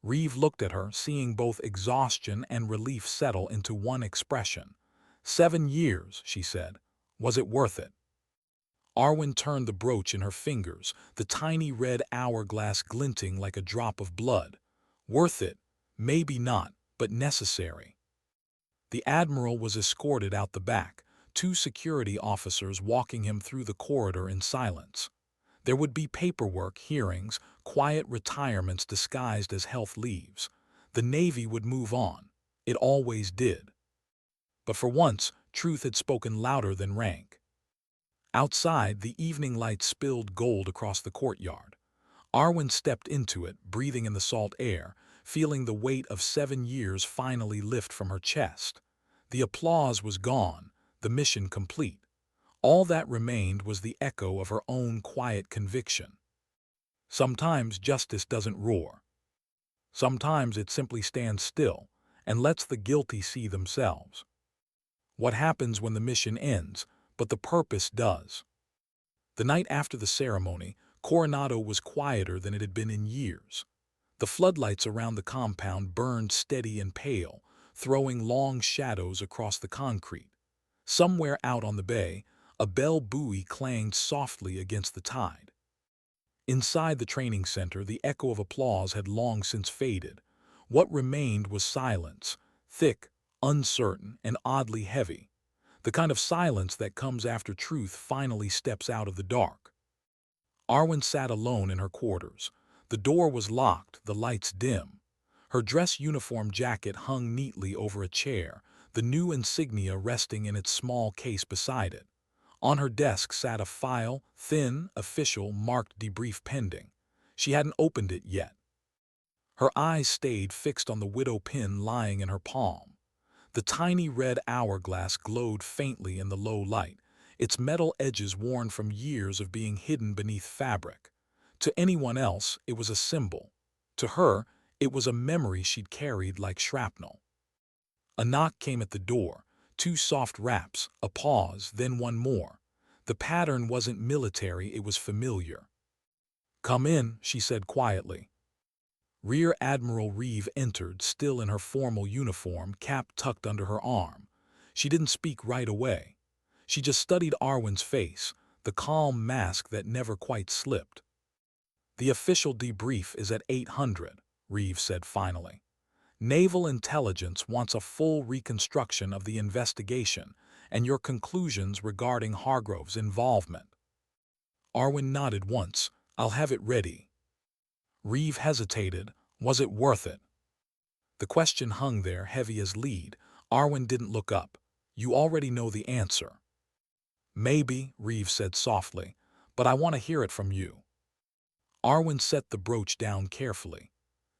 Reeve looked at her, seeing both exhaustion and relief settle into one expression. 7 years, she said. Was it worth it? Arwin turned the brooch in her fingers, the tiny red hourglass glinting like a drop of blood. Worth it? Maybe not, but necessary. The Admiral was escorted out the back, 2 security officers walking him through the corridor in silence. There would be paperwork, hearings, quiet retirements disguised as health leaves. The Navy would move on. It always did. But for once, truth had spoken louder than rank. Outside, the evening light spilled gold across the courtyard. Arwin stepped into it, breathing in the salt air, feeling the weight of 7 years finally lift from her chest. The applause was gone, the mission complete. All that remained was the echo of her own quiet conviction. Sometimes justice doesn't roar. Sometimes it simply stands still and lets the guilty see themselves. What happens when the mission ends, but the purpose does? The night after the ceremony, Coronado was quieter than it had been in years. The floodlights around the compound burned steady and pale, throwing long shadows across the concrete. Somewhere out on the bay, a bell buoy clanged softly against the tide. Inside the training center, the echo of applause had long since faded. What remained was silence, thick, uncertain, and oddly heavy. The kind of silence that comes after truth finally steps out of the dark. Arwin sat alone in her quarters. The door was locked, the lights dim. Her dress uniform jacket hung neatly over a chair, the new insignia resting in its small case beside it. On her desk sat a file, thin, official, marked debrief pending. She hadn't opened it yet. Her eyes stayed fixed on the widow pin lying in her palm. The tiny red hourglass glowed faintly in the low light, its metal edges worn from years of being hidden beneath fabric. To anyone else, it was a symbol. To her, it was a memory she'd carried like shrapnel. A knock came at the door, 2 soft raps, a pause, then one more. The pattern wasn't military, it was familiar. "Come in," she said quietly. Rear Admiral Reeve entered, still in her formal uniform, cap tucked under her arm. She didn't speak right away. She just studied Arwin's face, the calm mask that never quite slipped. "The official debrief is at 800, Reeve said finally. "Naval Intelligence wants a full reconstruction of the investigation and your conclusions regarding Hargrove's involvement." Arwin nodded once. "I'll have it ready." Reeve hesitated. Was it worth it? The question hung there, heavy as lead. Arwin didn't look up. "You already know the answer." "Maybe," Reeve said softly, "but I want to hear it from you." Arwin set the brooch down carefully.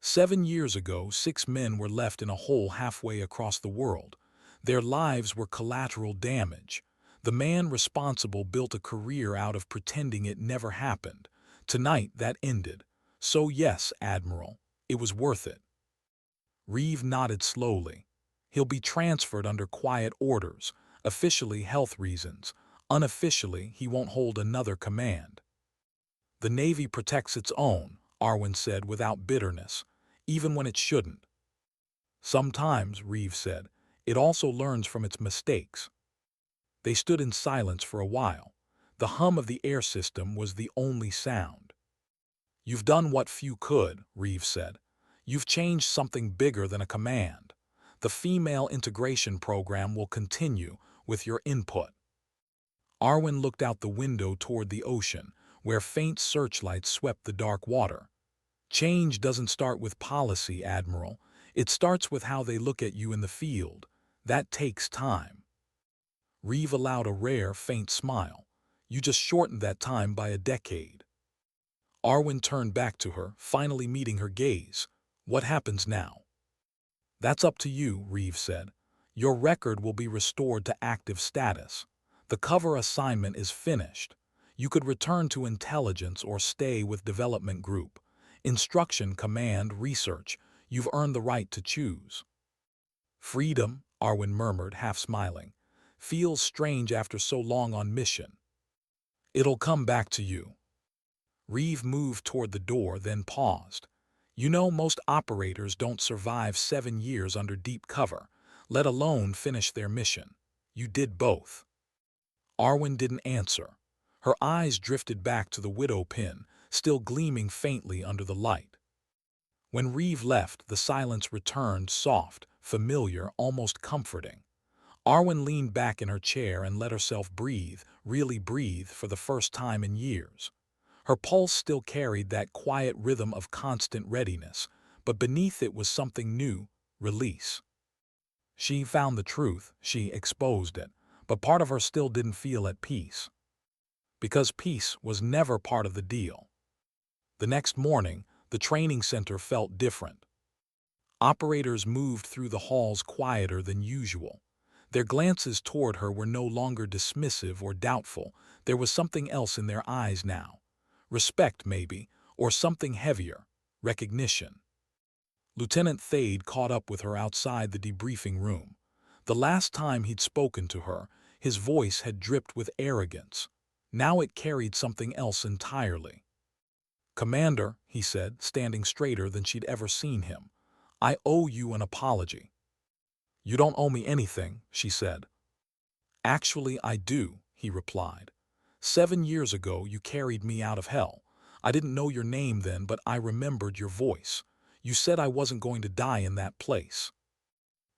7 years ago, 6 men were left in a hole halfway across the world. Their lives were collateral damage. The man responsible built a career out of pretending it never happened. Tonight, that ended. So yes, Admiral, it was worth it. Reeve nodded slowly. "He'll be transferred under quiet orders, officially health reasons. Unofficially, he won't hold another command." "The Navy protects its own," Arwin said without bitterness, "even when it shouldn't." "Sometimes," Reeve said, "it also learns from its mistakes." They stood in silence for a while. The hum of the air system was the only sound. "You've done what few could," Reeve said. "You've changed something bigger than a command. The female integration program will continue with your input." Arwin looked out the window toward the ocean, where faint searchlights swept the dark water. "Change doesn't start with policy, Admiral. It starts with how they look at you in the field. That takes time." Reeve allowed a rare, faint smile. "You just shortened that time by a decade." Arwin turned back to her, finally meeting her gaze. "What happens now?" "That's up to you," Reeve said. "Your record will be restored to active status. The cover assignment is finished. You could return to intelligence or stay with development group. Instruction, command, research. You've earned the right to choose." "Freedom," Arwin murmured, half smiling. "Feels strange after so long on mission." "It'll come back to you." Reeve moved toward the door, then paused. "You know, most operators don't survive 7 years under deep cover, let alone finish their mission. You did both." Arwin didn't answer. Her eyes drifted back to the widow pin, still gleaming faintly under the light. When Reeve left, the silence returned, soft, familiar, almost comforting. Arwin leaned back in her chair and let herself breathe, really breathe, for the first time in years. Her pulse still carried that quiet rhythm of constant readiness, but beneath it was something new: release. She found the truth, she exposed it, but part of her still didn't feel at peace. Because peace was never part of the deal. The next morning, the training center felt different. Operators moved through the halls quieter than usual. Their glances toward her were no longer dismissive or doubtful. There was something else in their eyes now. Respect, maybe, or something heavier: recognition. Lieutenant Thade caught up with her outside the debriefing room. The last time he'd spoken to her, his voice had dripped with arrogance. Now it carried something else entirely. "Commander," he said, standing straighter than she'd ever seen him, "I owe you an apology." "You don't owe me anything," she said. "Actually, I do," he replied. 7 years ago, you carried me out of hell. I didn't know your name then, but I remembered your voice. You said I wasn't going to die in that place."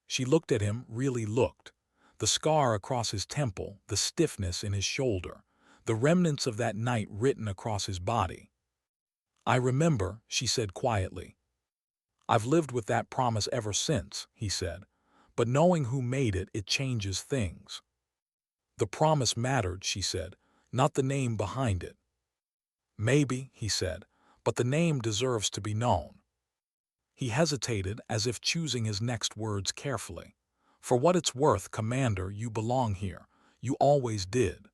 She looked at him, really looked. The scar across his temple, the stiffness in his shoulder, the remnants of that night written across his body. "I remember," she said quietly. "I've lived with that promise ever since," he said. "But knowing who made it, it changes things." "The promise mattered," she said, "not the name behind it." "Maybe," he said, "but the name deserves to be known." He hesitated, as if choosing his next words carefully. "For what it's worth, Commander, you belong here. You always did."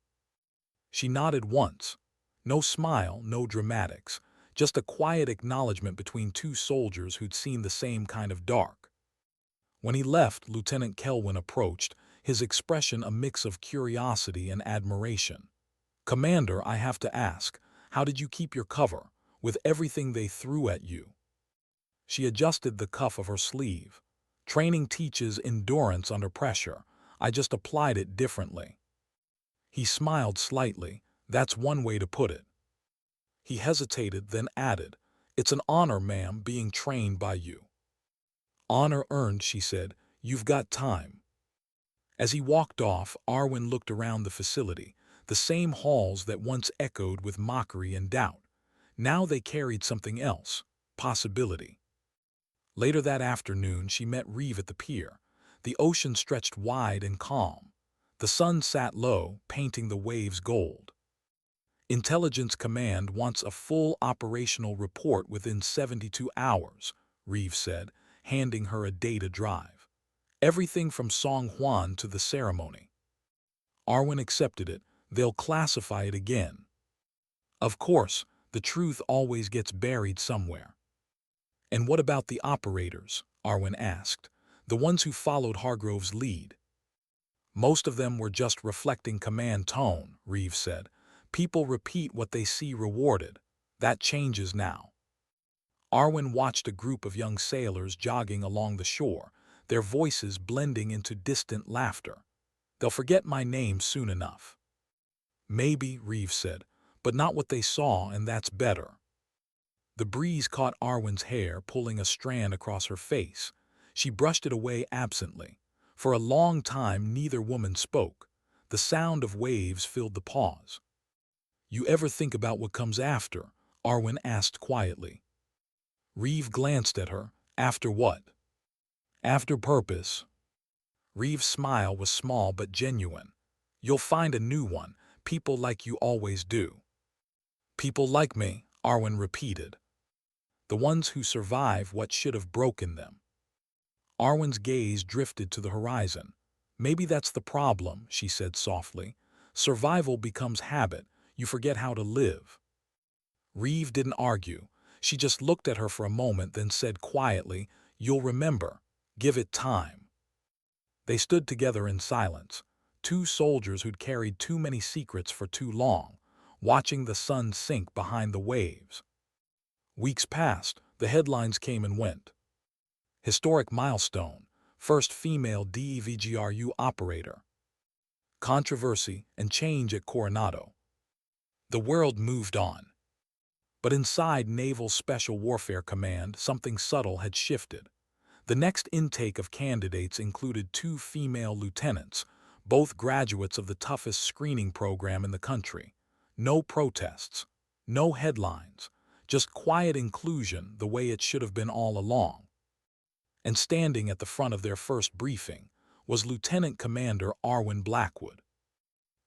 She nodded once. No smile, no dramatics, just a quiet acknowledgement between two soldiers who'd seen the same kind of dark. When he left, Lieutenant Kelwin approached, his expression a mix of curiosity and admiration. "Commander, I have to ask, how did you keep your cover? with everything they threw at you. She adjusted the cuff of her sleeve. Training teaches endurance under pressure. I just applied it differently. He smiled slightly. That's one way to put it. He hesitated, then added, It's an honor, ma'am, being trained by you. Honor earned, she said. You've got time. As he walked off, Arwin looked around the facility, the same halls that once echoed with mockery and doubt. Now they carried something else, possibility. Later that afternoon, she met Reeve at the pier. The ocean stretched wide and calm. The sun sat low, painting the waves gold. Intelligence Command wants a full operational report within 72 hours, Reeve said, handing her a data drive. Everything from Song Juan to the ceremony. Arwin accepted it. They'll classify it again. Of course, the truth always gets buried somewhere. And what about the operators? Arwin asked. The ones who followed Hargrove's lead. Most of them were just reflecting command tone, Reeve said. People repeat what they see rewarded. That changes now. Arwin watched a group of young sailors jogging along the shore, their voices blending into distant laughter. They'll forget my name soon enough. Maybe, Reeve said, but not what they saw, and that's better. The breeze caught Arwin's hair, pulling a strand across her face. She brushed it away absently. For a long time, neither woman spoke. The sound of waves filled the pause. You ever think about what comes after? Arwin asked quietly. Reeve glanced at her. After what? After purpose. Reeve's smile was small but genuine. You'll find a new one, people like you always do. People like me, Arwin repeated. The ones who survive what should have broken them. Arwin's gaze drifted to the horizon. Maybe that's the problem, she said softly. Survival becomes habit. You forget how to live. Reeve didn't argue. She just looked at her for a moment, then said quietly, You'll remember. Give it time. They stood together in silence, two soldiers who'd carried too many secrets for too long, watching the sun sink behind the waves. Weeks passed, the headlines came and went. Historic milestone, first female DEVGRU operator. Controversy and change at Coronado. The world moved on. But inside Naval Special Warfare Command, something subtle had shifted. The next intake of candidates included two female lieutenants, both graduates of the toughest screening program in the country. No protests, no headlines, just quiet inclusion the way it should have been all along. And standing at the front of their first briefing was Lieutenant Commander Arwin Blackwood.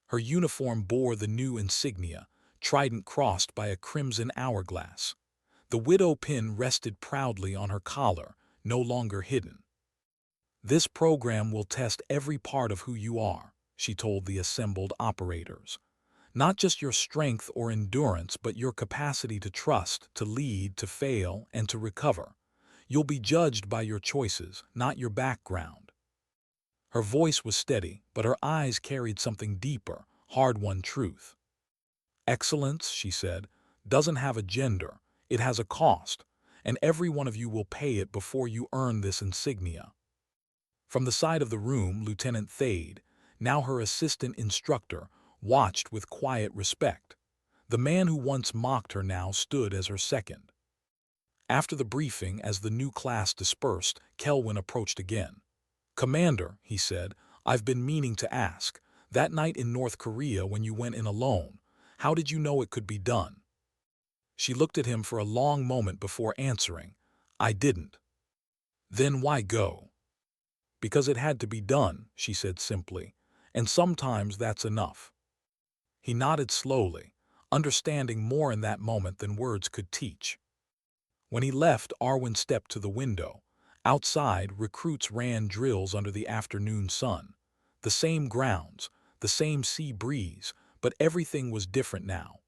Her uniform bore the new insignia, trident crossed by a crimson hourglass. The widow pin rested proudly on her collar, no longer hidden. This program will test every part of who you are, she told the assembled operators. Not just your strength or endurance, but your capacity to trust, to lead, to fail, and to recover. You'll be judged by your choices, not your background. Her voice was steady, but her eyes carried something deeper, hard-won truth. Excellence, she said, doesn't have a gender. It has a cost, and every one of you will pay it before you earn this insignia. From the side of the room, Lieutenant Thade, now her assistant instructor, watched with quiet respect. The man who once mocked her now stood as her second. After the briefing, as the new class dispersed, Kelwin approached again. Commander, he said, I've been meaning to ask. That night in North Korea when you went in alone, how did you know it could be done? She looked at him for a long moment before answering. I didn't. Then why go? Because it had to be done, she said simply, and sometimes that's enough. He nodded slowly, understanding more in that moment than words could teach. When he left, Arwin stepped to the window. Outside, recruits ran drills under the afternoon sun. The same grounds, the same sea breeze, but everything was different now.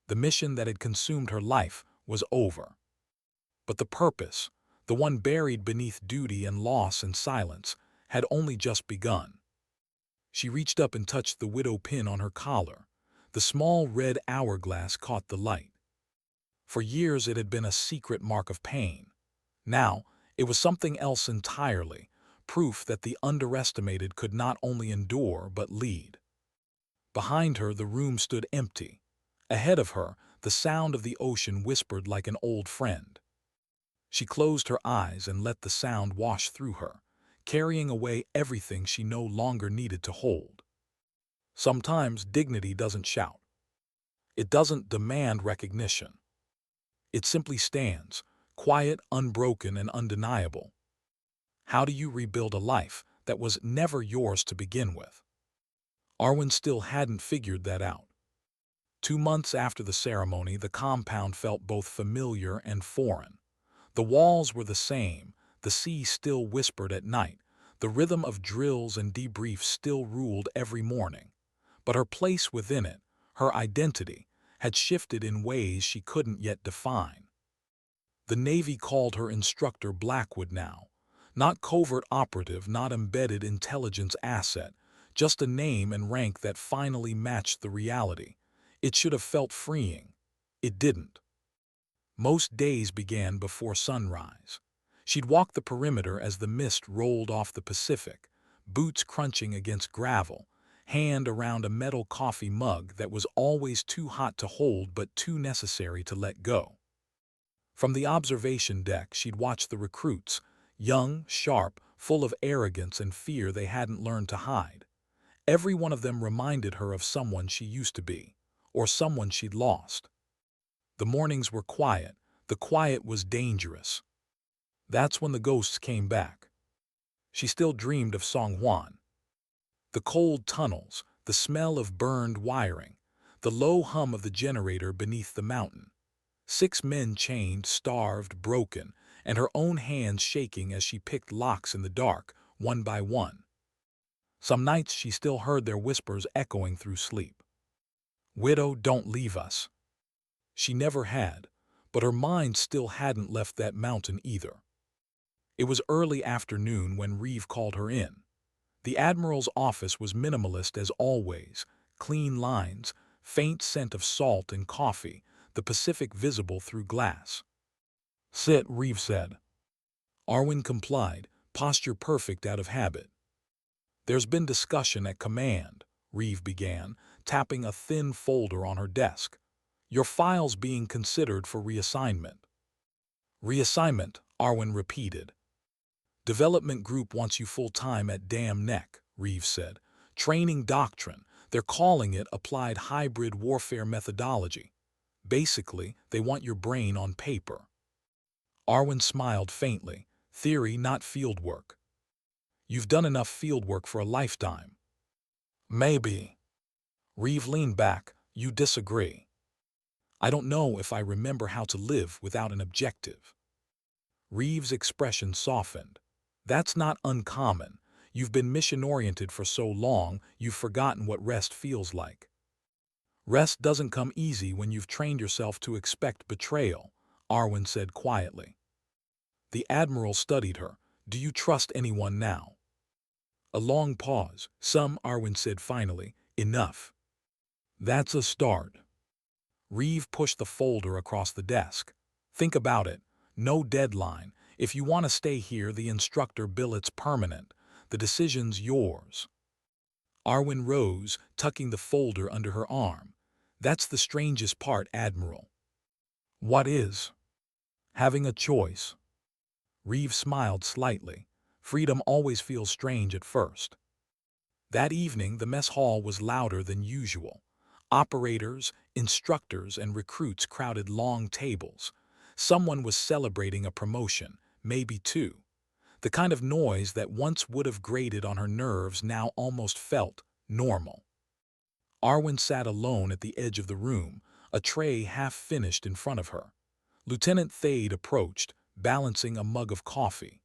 The mission that had consumed her life was over. But the purpose, the one buried beneath duty and loss and silence, had only just begun. She reached up and touched the widow pin on her collar. The small red hourglass caught the light. For years it had been a secret mark of pain. Now, it was something else entirely, proof that the underestimated could not only endure but lead. Behind her, the room stood empty. Ahead of her, the sound of the ocean whispered like an old friend. She closed her eyes and let the sound wash through her, carrying away everything she no longer needed to hold. Sometimes dignity doesn't shout. It doesn't demand recognition. It simply stands, quiet, unbroken, and undeniable. How do you rebuild a life that was never yours to begin with? Arwin still hadn't figured that out. 2 months after the ceremony, the compound felt both familiar and foreign. The walls were the same, the sea still whispered at night, the rhythm of drills and debriefs still ruled every morning. But her place within it, her identity, had shifted in ways she couldn't yet define. The Navy called her Instructor Blackwood now. Not covert operative, not embedded intelligence asset, just a name and rank that finally matched the reality. It should have felt freeing. It didn't. Most days began before sunrise. She'd walk the perimeter as the mist rolled off the Pacific, boots crunching against gravel, hand around a metal coffee mug that was always too hot to hold but too necessary to let go. From the observation deck, she'd watch the recruits, young, sharp, full of arrogance and fear they hadn't learned to hide. Every one of them reminded her of someone she used to be, or someone she'd lost. The mornings were quiet. The quiet was dangerous. That's when the ghosts came back. She still dreamed of Song Juan. The cold tunnels, the smell of burned wiring, the low hum of the generator beneath the mountain. 6 men chained, starved, broken, and her own hands shaking as she picked locks in the dark, one by one. Some nights she still heard their whispers echoing through sleep. "Widow, don't leave us." She never had, but her mind still hadn't left that mountain either. It was early afternoon when Reeve called her in. The Admiral's office was minimalist as always, clean lines, faint scent of salt and coffee, the Pacific visible through glass. "Sit," Reeve said. Arwin complied, posture perfect out of habit. "There's been discussion at command," Reeve began, tapping a thin folder on her desk. "Your file's being considered for reassignment." "Reassignment," Arwin repeated. "Development Group wants you full-time at Dam Neck," Reeve said. "Training doctrine. They're calling it applied hybrid warfare methodology. Basically, they want your brain on paper." Arwin smiled faintly. "Theory, not field work." "You've done enough field work for a lifetime." "Maybe." Reeve leaned back. "You disagree." "I don't know if I remember how to live without an objective." Reeve's expression softened. "That's not uncommon. You've been mission-oriented for so long, you've forgotten what rest feels like." "Rest doesn't come easy when you've trained yourself to expect betrayal," Arwin said quietly. The Admiral studied her. "Do you trust anyone now?" A long pause. "Some," Arwin said finally. "Enough." "That's a start." Reeve pushed the folder across the desk. "Think about it. No deadline. If you want to stay here, the instructor billet's permanent. The decision's yours." Arwin rose, tucking the folder under her arm. "That's the strangest part, Admiral." "What is?" "Having a choice." Reeve smiled slightly. "Freedom always feels strange at first." That evening, the mess hall was louder than usual. Operators, instructors, and recruits crowded long tables. Someone was celebrating a promotion, maybe 2. The kind of noise that once would have grated on her nerves now almost felt normal. Arwin sat alone at the edge of the room, a tray half-finished in front of her. Lieutenant Thade approached, balancing a mug of coffee.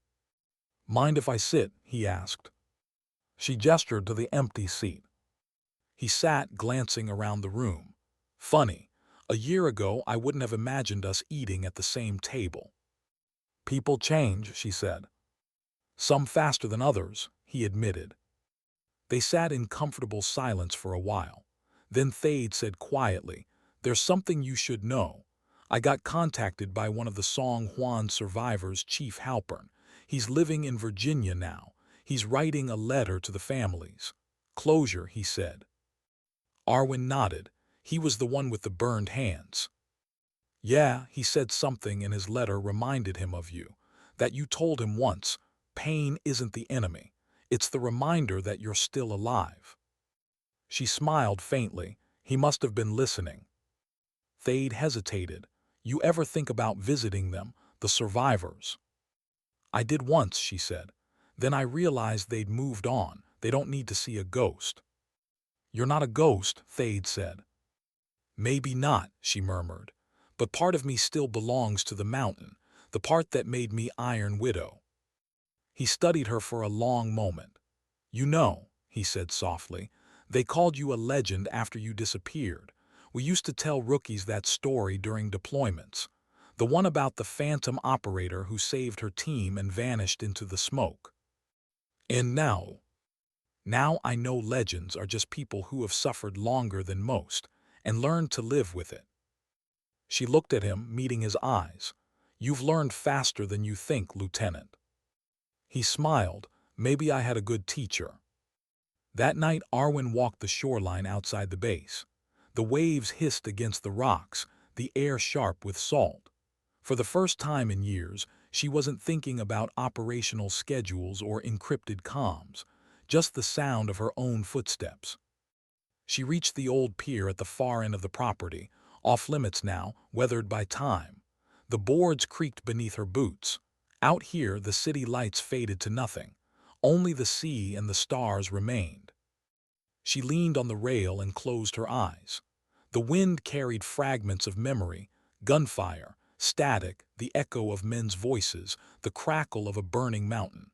"Mind if I sit?" he asked. She gestured to the empty seat. He sat, glancing around the room. "Funny, a year ago I wouldn't have imagined us eating at the same table." "People change," she said. "Some faster than others," he admitted. They sat in comfortable silence for a while. Then Thade said quietly, "There's something you should know. I got contacted by one of the Song Juan survivors, Chief Halpern. He's living in Virginia now. He's writing a letter to the families. Closure, he said. Arwin nodded. He was the one with the burned hands. Yeah, he said something in his letter reminded him of you. That you told him once, pain isn't the enemy. It's the reminder that you're still alive. She smiled faintly. He must have been listening. Thade hesitated. You ever think about visiting them, the survivors? I did once, she said. Then I realized they'd moved on. They don't need to see a ghost. You're not a ghost, Thade said. Maybe not, she murmured. But part of me still belongs to the mountain, the part that made me Iron Widow. He studied her for a long moment. You know, he said softly, they called you a legend after you disappeared. We used to tell rookies that story during deployments. The one about the phantom operator who saved her team and vanished into the smoke. And now I know legends are just people who have suffered longer than most and learned to live with it. She looked at him, meeting his eyes. You've learned faster than you think, Lieutenant. He smiled. Maybe I had a good teacher. That night, Arwin walked the shoreline outside the base. The waves hissed against the rocks, the air sharp with salt. For the first time in years, she wasn't thinking about operational schedules or encrypted comms, just the sound of her own footsteps. She reached the old pier at the far end of the property, off limits now, weathered by time. The boards creaked beneath her boots. Out here, the city lights faded to nothing. Only the sea and the stars remained. She leaned on the rail and closed her eyes. The wind carried fragments of memory, gunfire, static, the echo of men's voices, the crackle of a burning mountain.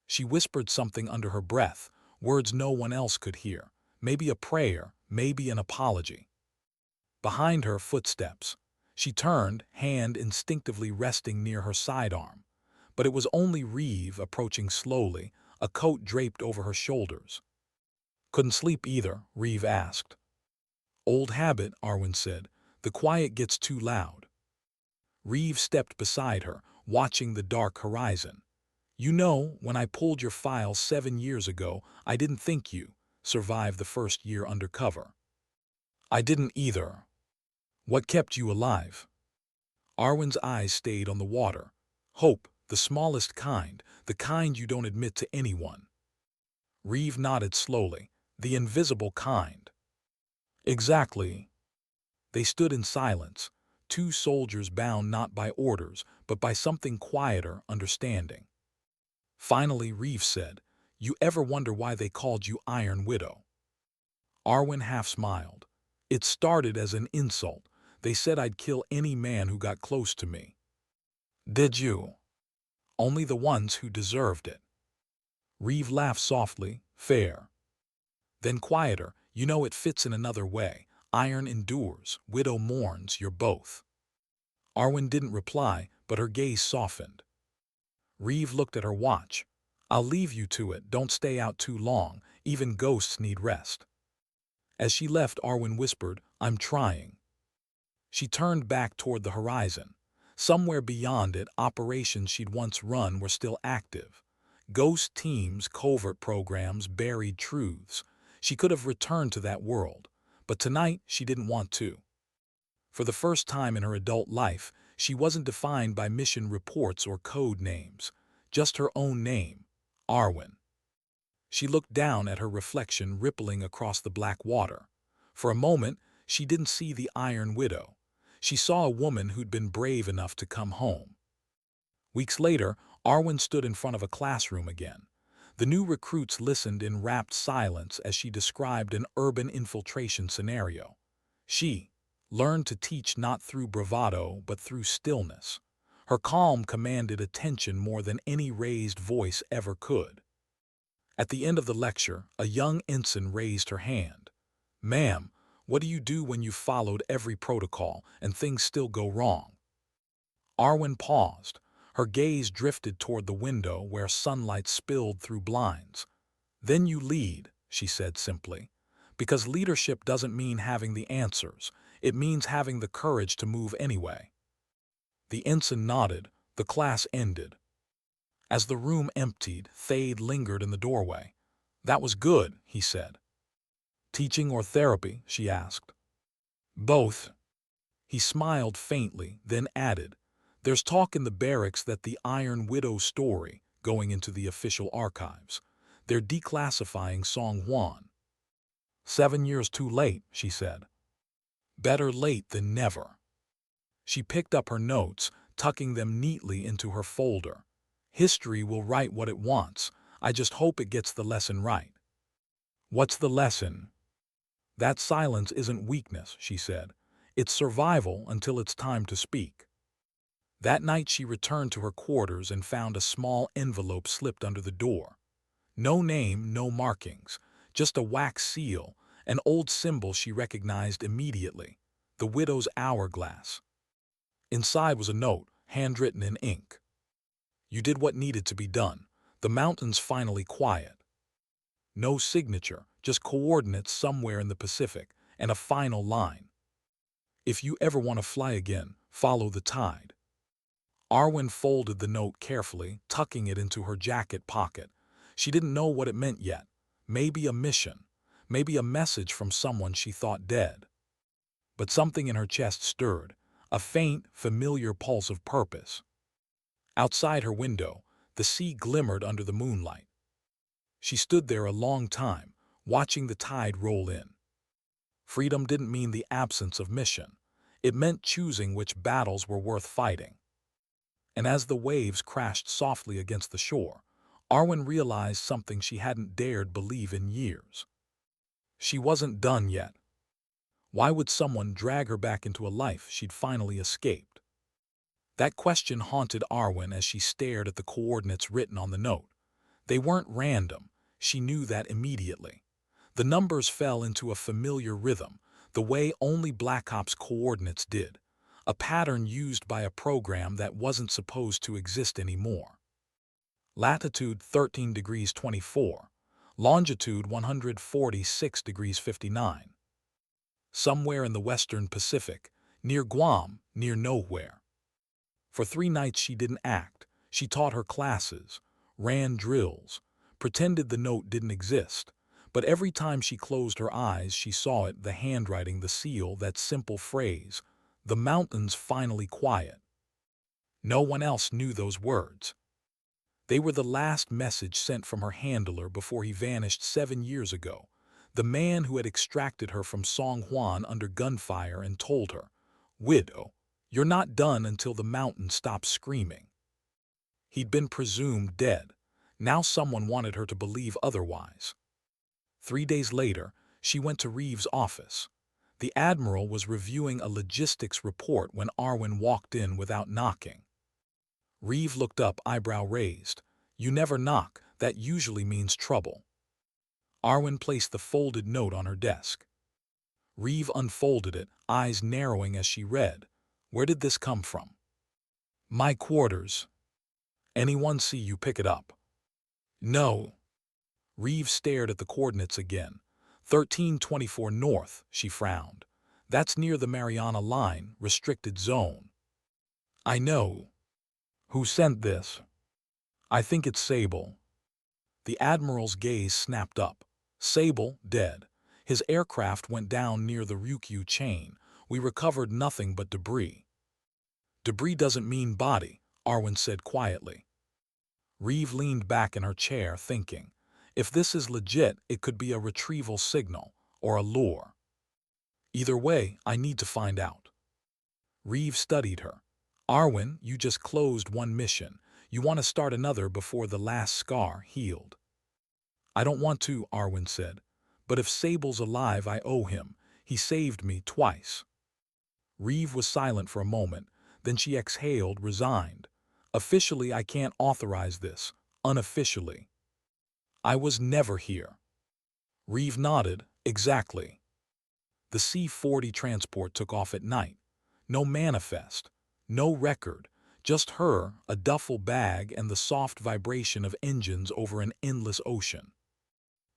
She whispered something under her breath, words no one else could hear. Maybe a prayer, maybe an apology. Behind her, footsteps. She turned, hand instinctively resting near her sidearm. But it was only Reeve approaching slowly, a coat draped over her shoulders. Couldn't sleep either, Reeve asked. Old habit, Arwin said. The quiet gets too loud. Reeve stepped beside her, watching the dark horizon. You know, when I pulled your file 7 years ago, I didn't think you survived the first year undercover. I didn't either. What kept you alive? Arwin's eyes stayed on the water. Hope, the smallest kind, the kind you don't admit to anyone. Reeve nodded slowly. The invisible kind. Exactly. They stood in silence, two soldiers bound not by orders, but by something quieter, understanding. Finally, Reeve said, You ever wonder why they called you Iron Widow? Arwin half smiled. It started as an insult. They said I'd kill any man who got close to me. Did you? Only the ones who deserved it. Reeve laughed softly. Fair. Then quieter, you know it fits in another way. Iron endures, widow mourns, you're both. Arwin didn't reply, but her gaze softened. Reeve looked at her watch. I'll leave you to it, don't stay out too long, even ghosts need rest. As she left, Arwin whispered, I'm trying. She turned back toward the horizon. Somewhere beyond it, operations she'd once run were still active. Ghost teams, covert programs, buried truths. She could have returned to that world, but tonight she didn't want to. For the first time in her adult life, she wasn't defined by mission reports or code names, just her own name, Arwin. She looked down at her reflection rippling across the black water. For a moment, she didn't see the Iron Widow. She saw a woman who'd been brave enough to come home. Weeks later, Arwin stood in front of a classroom again. The new recruits listened in rapt silence as she described an urban infiltration scenario. She learned to teach not through bravado but through stillness. Her calm commanded attention more than any raised voice ever could. At the end of the lecture, a young ensign raised her hand. Ma'am, what do you do when you've followed every protocol and things still go wrong? Arwin paused. Her gaze drifted toward the window where sunlight spilled through blinds. Then you lead, she said simply. Because leadership doesn't mean having the answers. It means having the courage to move anyway. The ensign nodded. The class ended. As the room emptied, Thade lingered in the doorway. "That was good," he said. "Teaching or therapy?" she asked. "Both." He smiled faintly, then added, "There's talk in the barracks that the Iron Widow story going into the official archives. They're declassifying Song Juan." 7 years too late," she said. "Better late than never." She picked up her notes, tucking them neatly into her folder. "History will write what it wants. I just hope it gets the lesson right." "What's the lesson?" "That silence isn't weakness," she said. "It's survival until it's time to speak." That night she returned to her quarters and found a small envelope slipped under the door. No name, no markings, just a wax seal, an old symbol she recognized immediately, the widow's hourglass. Inside was a note, handwritten in ink. "You did what needed to be done. The mountain's finally quiet." No signature, just coordinates somewhere in the Pacific, and a final line. "If you ever want to fly again, follow the tide." Arwin folded the note carefully, tucking it into her jacket pocket. She didn't know what it meant yet. Maybe a mission. Maybe a message from someone she thought dead. But something in her chest stirred, a faint, familiar pulse of purpose. Outside her window, the sea glimmered under the moonlight. She stood there a long time, watching the tide roll in. Freedom didn't mean the absence of mission. It meant choosing which battles were worth fighting. And as the waves crashed softly against the shore, Arwin realized something she hadn't dared believe in years. She wasn't done yet. Why would someone drag her back into a life she'd finally escaped? That question haunted Arwin as she stared at the coordinates written on the note. They weren't random. She knew that immediately. The numbers fell into a familiar rhythm, the way only Black Ops coordinates did, a pattern used by a program that wasn't supposed to exist anymore. Latitude 13 degrees 24, longitude 146 degrees 59. Somewhere in the western Pacific, near Guam, near nowhere. For 3 nights she didn't act. She taught her classes, ran drills, pretended the note didn't exist. But every time she closed her eyes, she saw it, the handwriting, the seal, that simple phrase, "The mountain's finally quiet." No one else knew those words. They were the last message sent from her handler before he vanished 7 years ago, the man who had extracted her from Song Juan under gunfire and told her, "Widow, you're not done until the mountain stops screaming." He'd been presumed dead. Now someone wanted her to believe otherwise. 3 days later, she went to Reeve's office. The Admiral was reviewing a logistics report when Arwin walked in without knocking. Reeve looked up, eyebrow raised. "You never knock. That usually means trouble." Arwin placed the folded note on her desk. Reeve unfolded it, eyes narrowing as she read. "Where did this come from?" "My quarters." "Anyone see you pick it up?" "No." Reeve stared at the coordinates again. 1324 north, she frowned. "That's near the Mariana Line, restricted zone." "I know." "Who sent this?" "I think it's Sable." The Admiral's gaze snapped up. "Sable, dead. His aircraft went down near the Ryukyu chain. We recovered nothing but debris." "Debris doesn't mean body," Arwin said quietly. Reeve leaned back in her chair, thinking. If this is legit, it could be a retrieval signal, or a lure. Either way, I need to find out. Reeve studied her. "Arwin, you just closed one mission. You want to start another before the last scar healed." "I don't want to," Arwin said. "But if Sable's alive, I owe him. He saved me twice." Reeve was silent for a moment, then she exhaled, resigned. "Officially, I can't authorize this. Unofficially." "I was never here." Reeve nodded. "Exactly." The C-40 transport took off at night. No manifest, no record, just her, a duffel bag, and the soft vibration of engines over an endless ocean.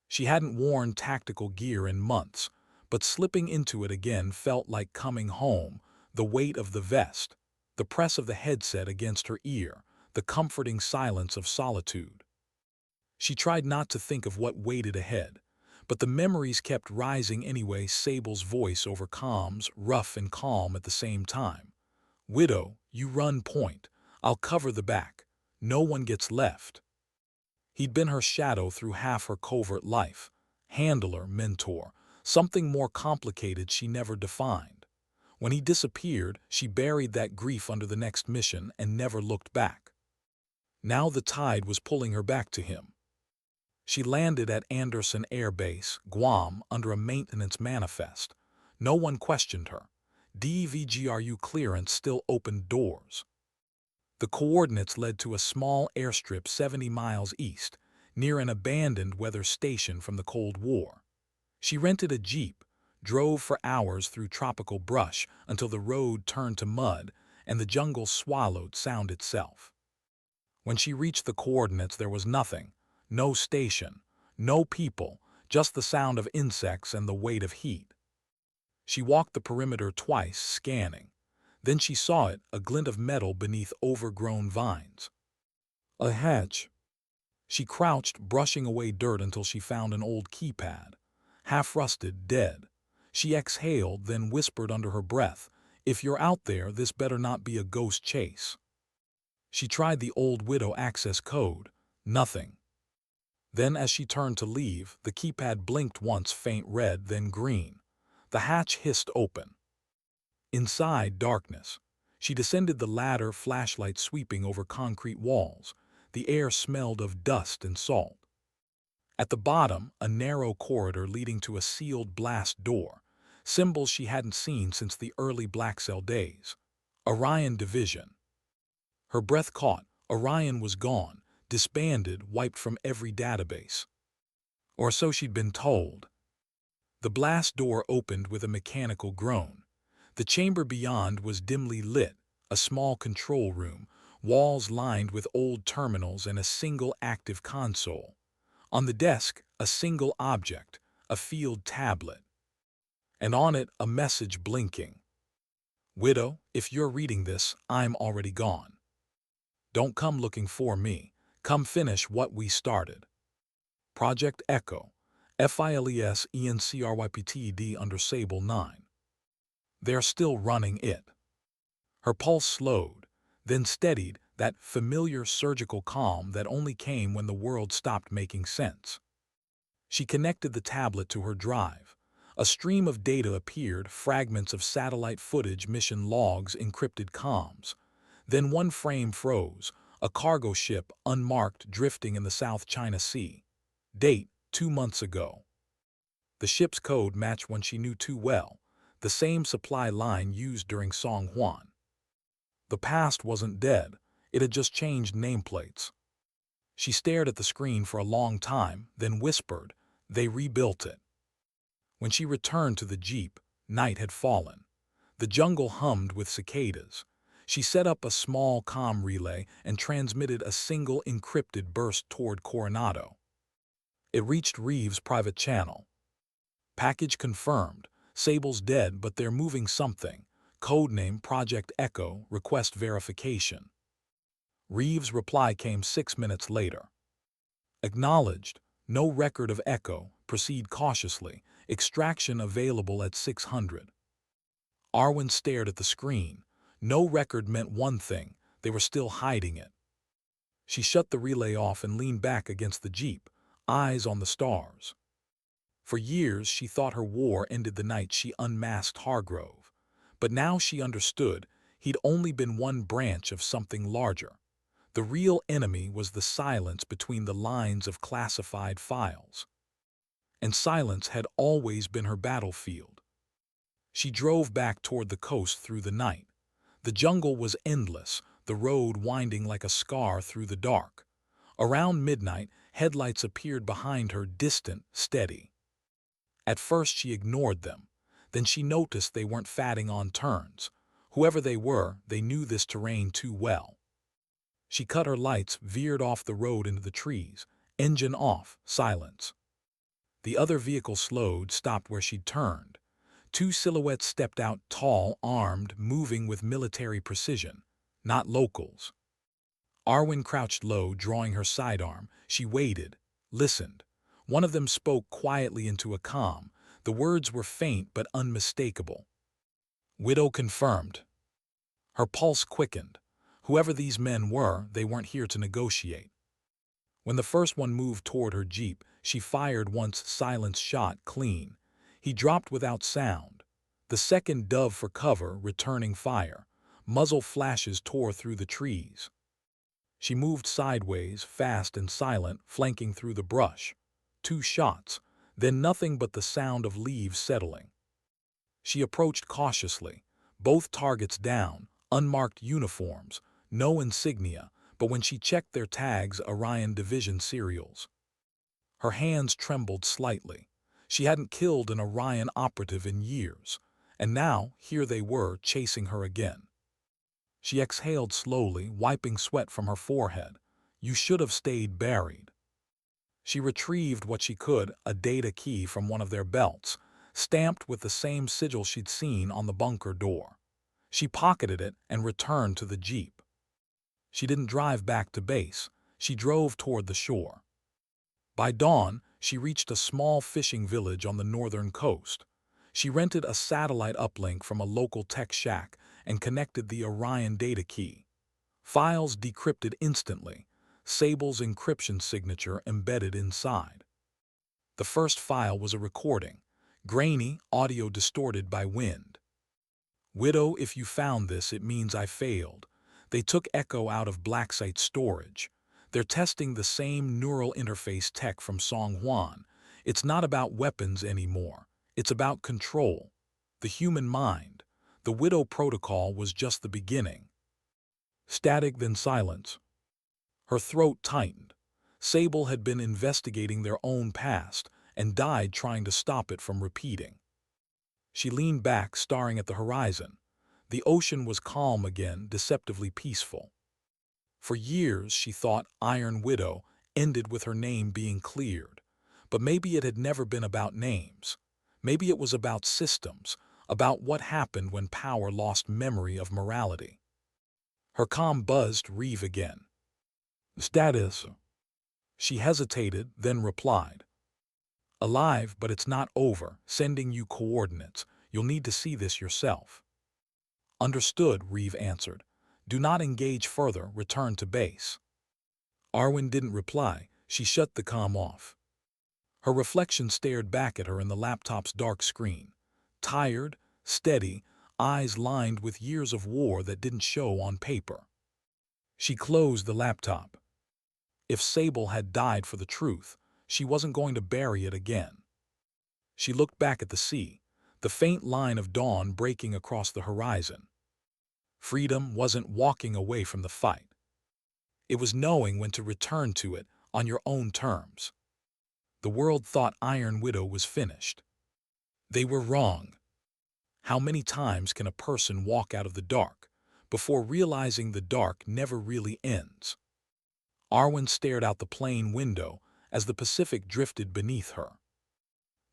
She hadn't worn tactical gear in months. but slipping into it again felt like coming home, the weight of the vest, the press of the headset against her ear, the comforting silence of solitude. She tried not to think of what waited ahead, but the memories kept rising anyway. Sable's voice over comms, rough and calm at the same time. "Widow, you run point. I'll cover the back. No one gets left." He'd been her shadow through half her covert life. Handler, mentor, something more complicated she never defined. When he disappeared, she buried that grief under the next mission and never looked back. Now the tide was pulling her back to him. She landed at Anderson Air Base, Guam, under a maintenance manifest. No one questioned her. DVGRU clearance still opened doors. The coordinates led to a small airstrip 70 miles east, near an abandoned weather station from the Cold War. She rented a jeep, drove for hours through tropical brush until the road turned to mud and the jungle swallowed sound itself. When she reached the coordinates, there was nothing. No station, no people, just the sound of insects and the weight of heat. She walked the perimeter twice, scanning. Then she saw it, a glint of metal beneath overgrown vines. A hatch. She crouched, brushing away dirt until she found an old keypad. Half-rusted, dead. She exhaled, then whispered under her breath, "If you're out there, this better not be a ghost chase." She tried the old widow access code. Nothing. Then as she turned to leave, the keypad blinked once, faint red, then green. The hatch hissed open. Inside, darkness. She descended the ladder, flashlight sweeping over concrete walls. The air smelled of dust and salt. At the bottom, a narrow corridor leading to a sealed blast door. Symbols she hadn't seen since the early Black Cell days. Orion Division. Her breath caught. Orion was gone. Disbanded, wiped from every database. Or so she'd been told. The blast door opened with a mechanical groan. The chamber beyond was dimly lit, a small control room, walls lined with old terminals and a single active console. On the desk, a single object, a field tablet. And on it, a message blinking. "Widow, if you're reading this, I'm already gone. Don't come looking for me. Come finish what we started." Project Echo, FILES ENCRYPTED under Sable 9. They're still running it. Her pulse slowed, then steadied, that familiar surgical calm that only came when the world stopped making sense. She connected the tablet to her drive. A stream of data appeared, fragments of satellite footage, mission logs, encrypted comms. Then one frame froze. A cargo ship, unmarked, drifting in the South China Sea. Date, 2 months ago. The ship's code matched one she knew too well, the same supply line used during Song Juan. The past wasn't dead, it had just changed nameplates. She stared at the screen for a long time, then whispered, "They rebuilt it." When she returned to the jeep, night had fallen. The jungle hummed with cicadas. She set up a small comm relay and transmitted a single encrypted burst toward Coronado. It reached Reeve's private channel. "Package confirmed. Sable's dead, but they're moving something. Codename Project Echo, request verification." Reeve's reply came 6 minutes later. "Acknowledged. No record of Echo. Proceed cautiously. Extraction available at 600. Arwin stared at the screen. No record meant one thing, they were still hiding it. She shut the relay off and leaned back against the jeep, eyes on the stars. For years she thought her war ended the night she unmasked Hargrove. But now she understood he'd only been one branch of something larger. The real enemy was the silence between the lines of classified files. And silence had always been her battlefield. She drove back toward the coast through the night. The jungle was endless, the road winding like a scar through the dark. Around midnight, headlights appeared behind her, distant, steady. At first she ignored them. Then she noticed they weren't fatting on turns. Whoever they were, they knew this terrain too well. She cut her lights, veered off the road into the trees. Engine off, silence. The other vehicle slowed, stopped where she'd turned. Two silhouettes stepped out, tall, armed, moving with military precision. Not locals. Arwin crouched low, drawing her sidearm. She waited, listened. One of them spoke quietly into a comm. The words were faint but unmistakable. Widow confirmed. Her pulse quickened. Whoever these men were, they weren't here to negotiate. When the first one moved toward her jeep, she fired once, silence shot clean. He dropped without sound. The second dove for cover, returning fire. Muzzle flashes tore through the trees. She moved sideways, fast and silent, flanking through the brush. 2 shots, then nothing but the sound of leaves settling. She approached cautiously, both targets down, unmarked uniforms, no insignia, but when she checked their tags, Orion Division serials. Her hands trembled slightly. She hadn't killed an Orion operative in years, and now here they were chasing her again. She exhaled slowly, wiping sweat from her forehead. You should have stayed buried. She retrieved what she could, a data key from one of their belts, stamped with the same sigil she'd seen on the bunker door. She pocketed it and returned to the jeep. She didn't drive back to base. She drove toward the shore. By dawn, she reached a small fishing village on the northern coast. She rented a satellite uplink from a local tech shack and connected the Orion data key. Files decrypted instantly, Sable's encryption signature embedded inside. The first file was a recording, grainy, audio distorted by wind. Widow, if you found this, it means I failed. They took Echo out of Blacksite storage. They're testing the same neural interface tech from Song Huan. It's not about weapons anymore. It's about control. The human mind. The Widow protocol was just the beginning. Static, then silence. Her throat tightened. Sable had been investigating their own past and died trying to stop it from repeating. She leaned back, staring at the horizon. The ocean was calm again, deceptively peaceful. For years, she thought Iron Widow ended with her name being cleared. But maybe it had never been about names. Maybe it was about systems, about what happened when power lost memory of morality. Her comm buzzed Reeve again. Status. She hesitated, then replied. Alive, but it's not over. Sending you coordinates. You'll need to see this yourself. Understood, Reeve answered. Do not engage further. Return to base. Arwin didn't reply. She shut the comm off. Her reflection stared back at her in the laptop's dark screen. Tired, steady, eyes lined with years of war that didn't show on paper. She closed the laptop. If Sable had died for the truth, she wasn't going to bury it again. She looked back at the sea, the faint line of dawn breaking across the horizon. Freedom wasn't walking away from the fight. It was knowing when to return to it on your own terms. The world thought Iron Widow was finished. They were wrong. How many times can a person walk out of the dark before realizing the dark never really ends? Arwin stared out the plane window as the Pacific drifted beneath her.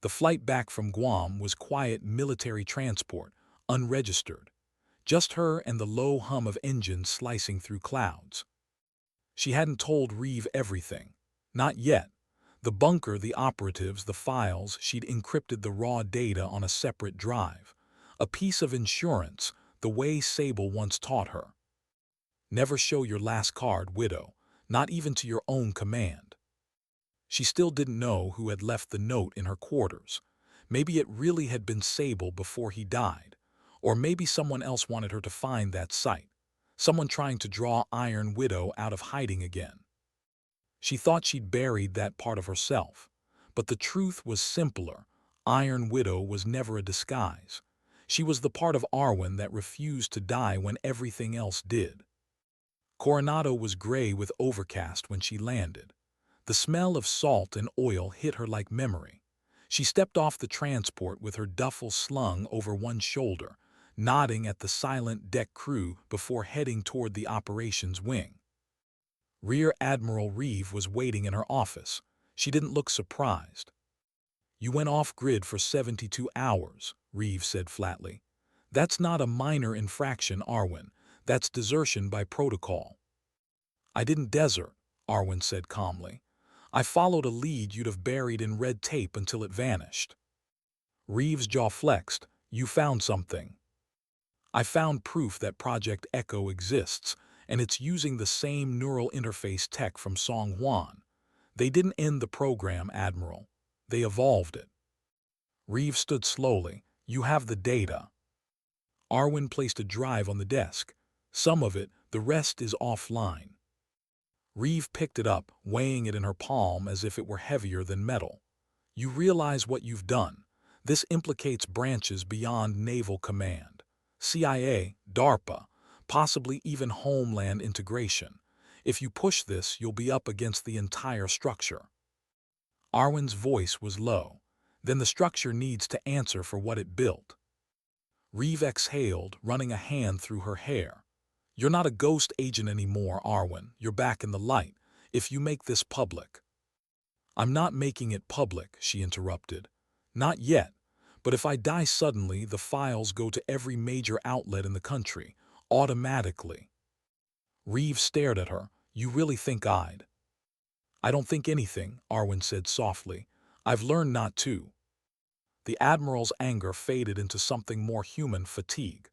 The flight back from Guam was quiet military transport, unregistered. Just her and the low hum of engines slicing through clouds. She hadn't told Reeve everything. Not yet. The bunker, the operatives, the files, she'd encrypted the raw data on a separate drive. A piece of insurance, the way Sable once taught her. Never show your last card, Widow, not even to your own command. She still didn't know who had left the note in her quarters. Maybe it really had been Sable before he died. Or maybe someone else wanted her to find that site. Someone trying to draw Iron Widow out of hiding again. She thought she'd buried that part of herself. But the truth was simpler. Iron Widow was never a disguise. She was the part of Arwin that refused to die when everything else did. Coronado was gray with overcast when she landed. The smell of salt and oil hit her like memory. She stepped off the transport with her duffel slung over one shoulder, nodding at the silent deck crew before heading toward the operations wing. Rear Admiral Reeve was waiting in her office. She didn't look surprised. You went off-grid for 72 hours, Reeve said flatly. That's not a minor infraction, Arwin. That's desertion by protocol. I didn't desert, Arwin said calmly. I followed a lead you'd have buried in red tape until it vanished. Reeve's jaw flexed. You found something. I found proof that Project Echo exists, and it's using the same neural interface tech from Song Huan. They didn't end the program, Admiral. They evolved it. Reeve stood slowly. You have the data. Arwin placed a drive on the desk. Some of it, the rest is offline. Reeve picked it up, weighing it in her palm as if it were heavier than metal. You realize what you've done. This implicates branches beyond Naval Command. CIA, DARPA, possibly even Homeland Integration. If you push this, you'll be up against the entire structure. Arwin's voice was low. Then the structure needs to answer for what it built. Reeve exhaled, running a hand through her hair. You're not a ghost agent anymore, Arwin. You're back in the light. If you make this public. I'm not making it public, she interrupted. Not yet. But if I die suddenly, the files go to every major outlet in the country, automatically. Reeve stared at her. You really think I'd? I don't think anything, Arwin said softly. I've learned not to. The Admiral's anger faded into something more human: fatigue.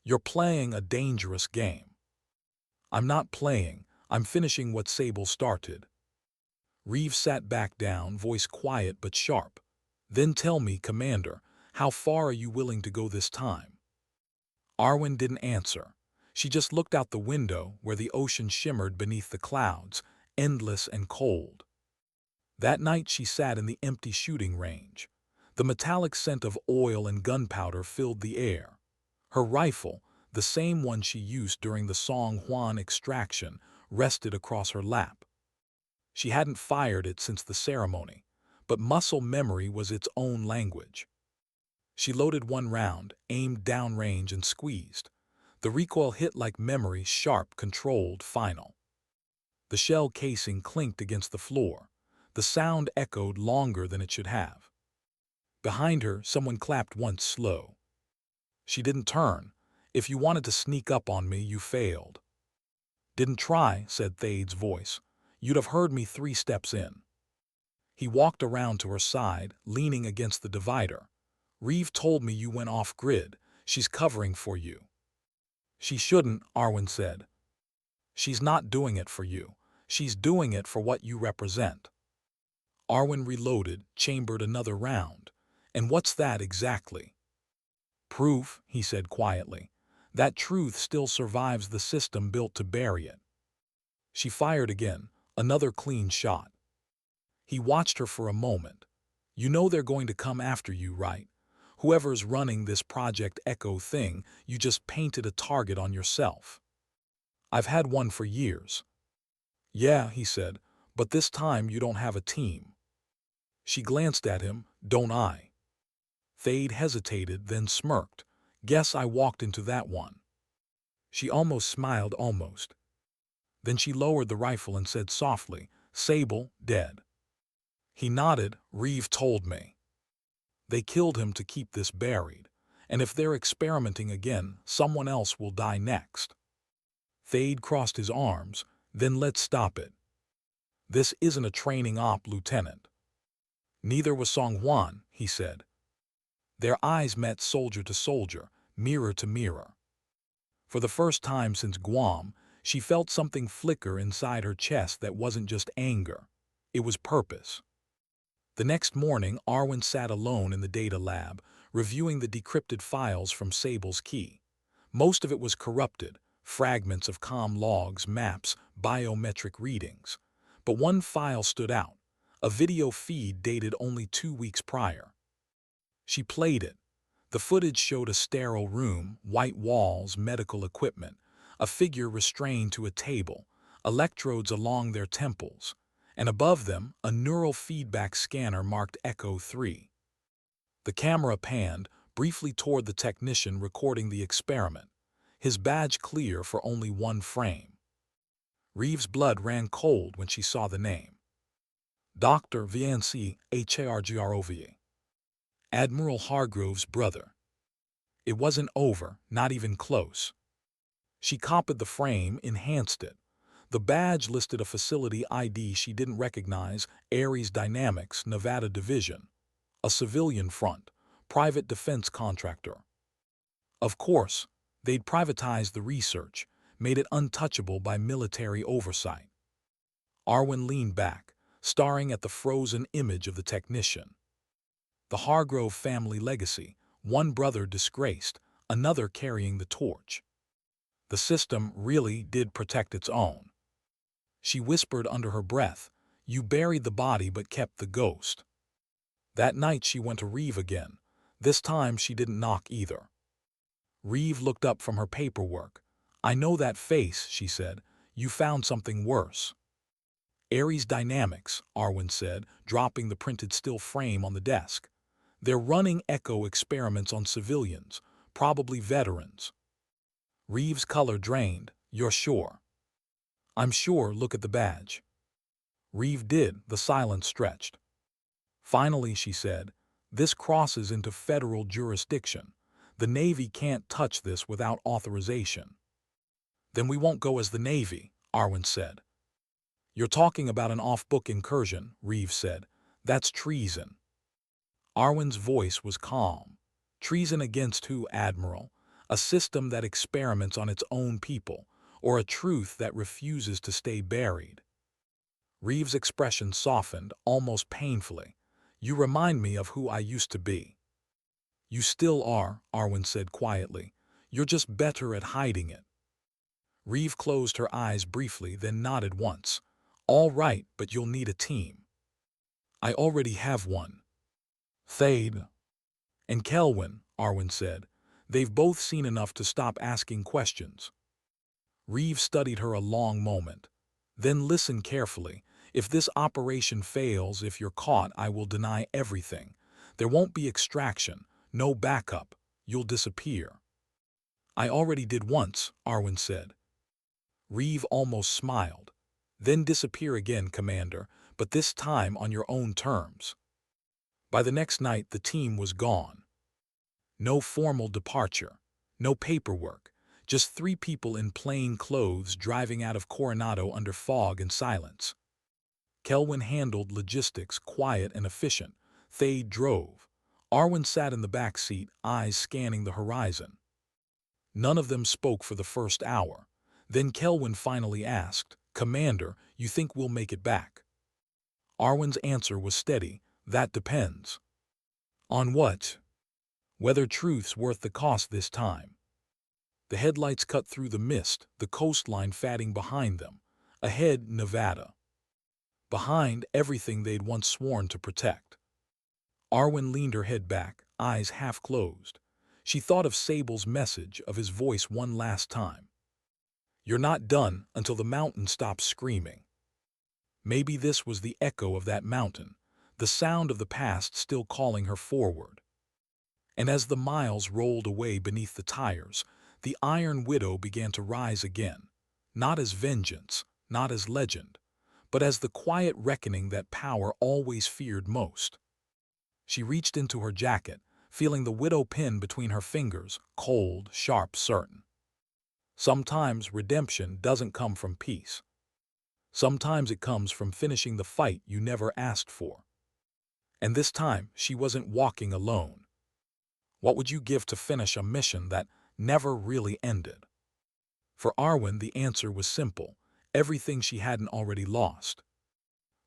You're playing a dangerous game. I'm not playing. I'm finishing what Sable started. Reeve sat back down, voice quiet but sharp. Then tell me, Commander, how far are you willing to go this time? Arwin didn't answer. She just looked out the window where the ocean shimmered beneath the clouds, endless and cold. That night she sat in the empty shooting range. The metallic scent of oil and gunpowder filled the air. Her rifle, the same one she used during the Song Huan extraction, rested across her lap. She hadn't fired it since the ceremony, but muscle memory was its own language. She loaded one round, aimed downrange and squeezed. The recoil hit like memory, sharp, controlled, final. The shell casing clinked against the floor. The sound echoed longer than it should have. Behind her, someone clapped once, slow. She didn't turn. If you wanted to sneak up on me, you failed. Didn't try, said Thade's voice. You'd have heard me 3 steps in. He walked around to her side, leaning against the divider. Reeve told me you went off-grid. She's covering for you. She shouldn't, Arwin said. She's not doing it for you. She's doing it for what you represent. Arwin reloaded, chambered another round. And what's that exactly? Proof, he said quietly. That truth still survives the system built to bury it. She fired again, another clean shot. He watched her for a moment. You know they're going to come after you, right? Whoever's running this Project Echo thing, you just painted a target on yourself. I've had one for years. Yeah, he said, but this time you don't have a team. She glanced at him. Don't I? Thade hesitated, then smirked. Guess I walked into that one. She almost smiled, almost. Then she lowered the rifle and said softly, Sable, dead. He nodded. Reeve told me. They killed him to keep this buried, and if they're experimenting again, someone else will die next. Thade crossed his arms. Then let's stop it. This isn't a training op, Lieutenant. Neither was Song Huan, he said. Their eyes met soldier to soldier, mirror to mirror. For the first time since Guam, she felt something flicker inside her chest that wasn't just anger. It was purpose. The next morning, Arwin sat alone in the data lab, reviewing the decrypted files from Sable's key. Most of it was corrupted, fragments of comm logs, maps, biometric readings. But one file stood out, a video feed dated only 2 weeks prior. She played it. The footage showed a sterile room, white walls, medical equipment, a figure restrained to a table, electrodes along their temples, and above them, a neural feedback scanner marked Echo 3. The camera panned briefly toward the technician recording the experiment, his badge clear for only 1 frame. Reeve's blood ran cold when she saw the name. Dr. Viancy Hargrove. Admiral Hargrove's brother. It wasn't over, not even close. She copied the frame, enhanced it. The badge listed a facility ID she didn't recognize, Ares Dynamics, Nevada Division. A civilian front, private defense contractor. Of course, they'd privatized the research, made it untouchable by military oversight. Arwin leaned back, staring at the frozen image of the technician. The Hargrove family legacy, one brother disgraced, another carrying the torch. The system really did protect its own. She whispered under her breath, "You buried the body but kept the ghost." That night she went to Reeve again. This time she didn't knock either. Reeve looked up from her paperwork. "I know that face," she said. "You found something worse." Ares Dynamics, Arwin said, dropping the printed still frame on the desk. "They're running echo experiments on civilians, probably veterans." Reeve's color drained. "You're sure?" "I'm sure, look at the badge." Reeve did, the silence stretched. Finally, she said, "This crosses into federal jurisdiction. The Navy can't touch this without authorization." "Then we won't go as the Navy," Arwin said. "You're talking about an off-book incursion," Reeve said. "That's treason." Arwin's voice was calm. "Treason against who, Admiral? A system that experiments on its own people, or a truth that refuses to stay buried?" Reeve's expression softened, almost painfully. "You remind me of who I used to be." "You still are," Arwin said quietly. "You're just better at hiding it." Reeve closed her eyes briefly, then nodded once. "All right, but you'll need a team." "I already have one." "Thade and Kelwin," Arwin said. "They've both seen enough to stop asking questions." Reeve studied her a long moment. "Then listen carefully. If this operation fails, if you're caught, I will deny everything. There won't be extraction, no backup. You'll disappear." "I already did once," Arwin said. Reeve almost smiled. "Then disappear again, Commander, but this time on your own terms." By the next night, the team was gone. No formal departure, no paperwork, just 3 people in plain clothes driving out of Coronado under fog and silence. Kelwin handled logistics, quiet and efficient. Thade drove. Arwin sat in the back seat, eyes scanning the horizon. None of them spoke for the first hour. Then Kelwin finally asked, "Commander, you think we'll make it back?" Arwin's answer was steady. "That depends." "On what?" "Whether truth's worth the cost this time." The headlights cut through the mist, the coastline fatting behind them. Ahead, Nevada. Behind, everything they'd once sworn to protect. Arwin leaned her head back, eyes half closed. She thought of Sable's message, of his voice one last time. "You're not done until the mountain stops screaming." Maybe this was the echo of that mountain, the sound of the past still calling her forward. And as the miles rolled away beneath the tires, the Iron Widow began to rise again, not as vengeance, not as legend, but as the quiet reckoning that power always feared most. She reached into her jacket, feeling the widow pin between her fingers, cold, sharp, certain. Sometimes redemption doesn't come from peace. Sometimes it comes from finishing the fight you never asked for. And this time, she wasn't walking alone. What would you give to finish a mission that never really ended? For Arwin, the answer was simple: everything she hadn't already lost.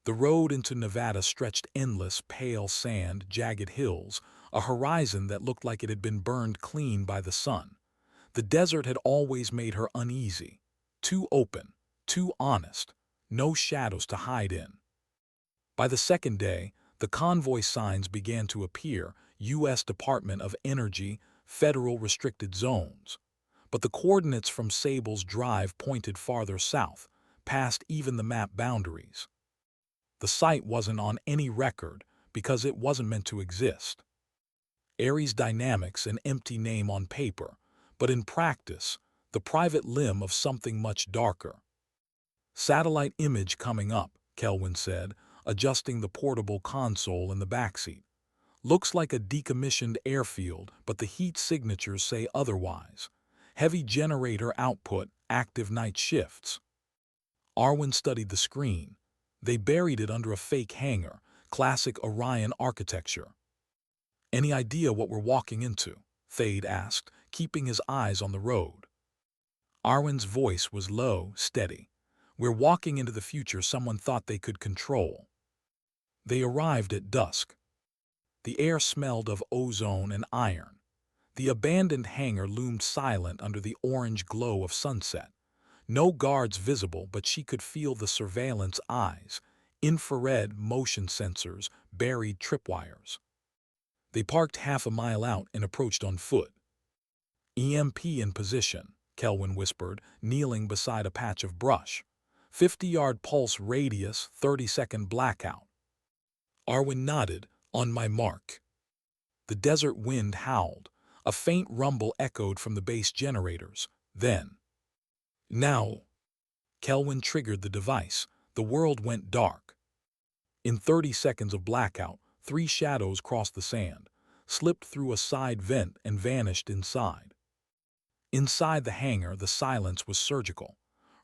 The road into Nevada stretched endless, pale sand, jagged hills, a horizon that looked like it had been burned clean by the sun. The desert had always made her uneasy. Too open, too honest, no shadows to hide in. By the second day, the convoy signs began to appear: U.S. Department of Energy, Federal Restricted Zones. But the coordinates from Sable's drive pointed farther south, past even the map boundaries. The site wasn't on any record because it wasn't meant to exist. Ares Dynamics, an empty name on paper, but in practice, the private limb of something much darker. "Satellite image coming up," Kelwin said, adjusting the portable console in the backseat. Looks like a decommissioned airfield, but the heat signatures say otherwise. Heavy generator output, active night shifts. Arwin studied the screen. They buried it under a fake hangar, classic Orion architecture. Any idea what we're walking into? Thade asked, keeping his eyes on the road. Arwin's voice was low, steady. We're walking into the future someone thought they could control. They arrived at dusk. The air smelled of ozone and iron. The abandoned hangar loomed silent under the orange glow of sunset. No guards visible, but she could feel the surveillance eyes, infrared motion sensors, buried tripwires. They parked half a mile out and approached on foot. EMP in position, Kelwin whispered, kneeling beside a patch of brush. 50-yard pulse radius, 30-second blackout. Arwin nodded, on my mark. The desert wind howled. A faint rumble echoed from the base generators. Then, now, Kelwin triggered the device. The world went dark. In 30 seconds of blackout, 3 shadows crossed the sand, slipped through a side vent and vanished inside. Inside the hangar, the silence was surgical.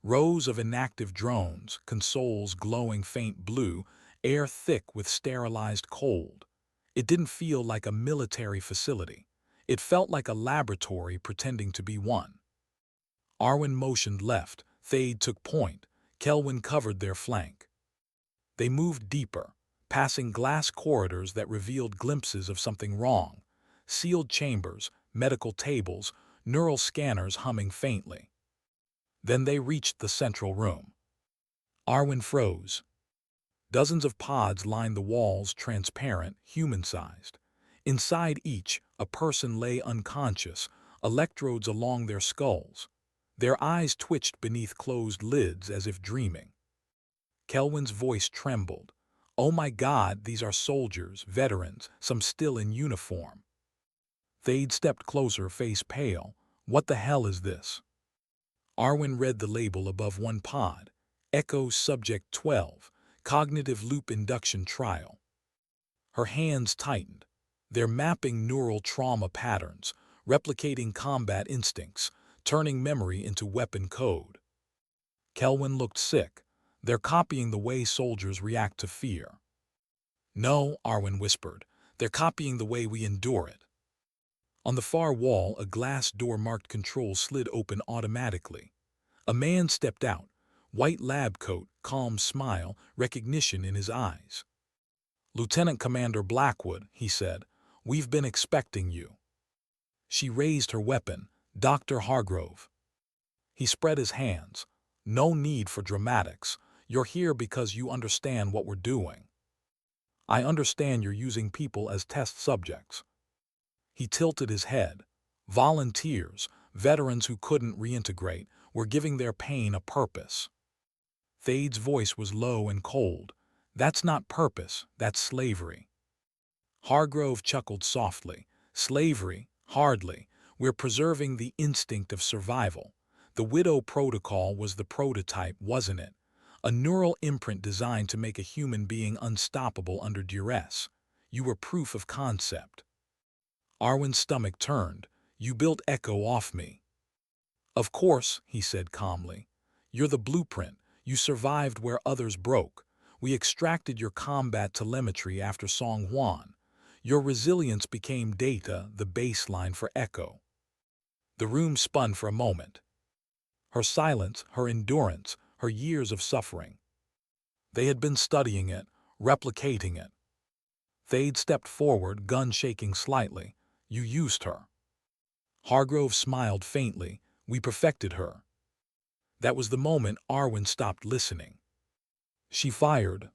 Rows of inactive drones, consoles glowing faint blue, air thick with sterilized cold. It didn't feel like a military facility. It felt like a laboratory pretending to be one. Arwin motioned left. Thade took point. Kelwin covered their flank. They moved deeper, passing glass corridors that revealed glimpses of something wrong. Sealed chambers, medical tables, neural scanners humming faintly. Then they reached the central room. Arwin froze. Dozens of pods lined the walls, transparent, human-sized. Inside each, a person lay unconscious, electrodes along their skulls. Their eyes twitched beneath closed lids as if dreaming. Kelwin's voice trembled. Oh my God, these are soldiers, veterans, some still in uniform. Thade stepped closer, face pale. What the hell is this? Arwin read the label above one pod. Echo Subject 12, Cognitive Loop Induction Trial. Her hands tightened. They're mapping neural trauma patterns, replicating combat instincts, turning memory into weapon code. Kelwin looked sick. They're copying the way soldiers react to fear. No, Arwin whispered. They're copying the way we endure it. On the far wall, a glass door marked control slid open automatically. A man stepped out, white lab coat, calm smile, recognition in his eyes. Lieutenant Commander Blackwood, he said, we've been expecting you. She raised her weapon. Dr. Hargrove. He spread his hands. No need for dramatics. You're here because you understand what we're doing. I understand you're using people as test subjects. He tilted his head. Volunteers, veterans who couldn't reintegrate, were giving their pain a purpose. Thade's voice was low and cold. That's not purpose, that's slavery. Hargrove chuckled softly. Slavery? Hardly. We're preserving the instinct of survival. The Widow Protocol was the prototype, wasn't it? A neural imprint designed to make a human being unstoppable under duress. You were proof of concept. Arwin's stomach turned. You built Echo off me. Of course, he said calmly. You're the blueprint. You survived where others broke. We extracted your combat telemetry after Song Juan. Your resilience became data, the baseline for Echo. The room spun for a moment. Her silence, her endurance, her years of suffering. They had been studying it, replicating it. Thade stepped forward, gun shaking slightly. You used her. Hargrove smiled faintly. We perfected her. That was the moment Arwin stopped listening. She fired.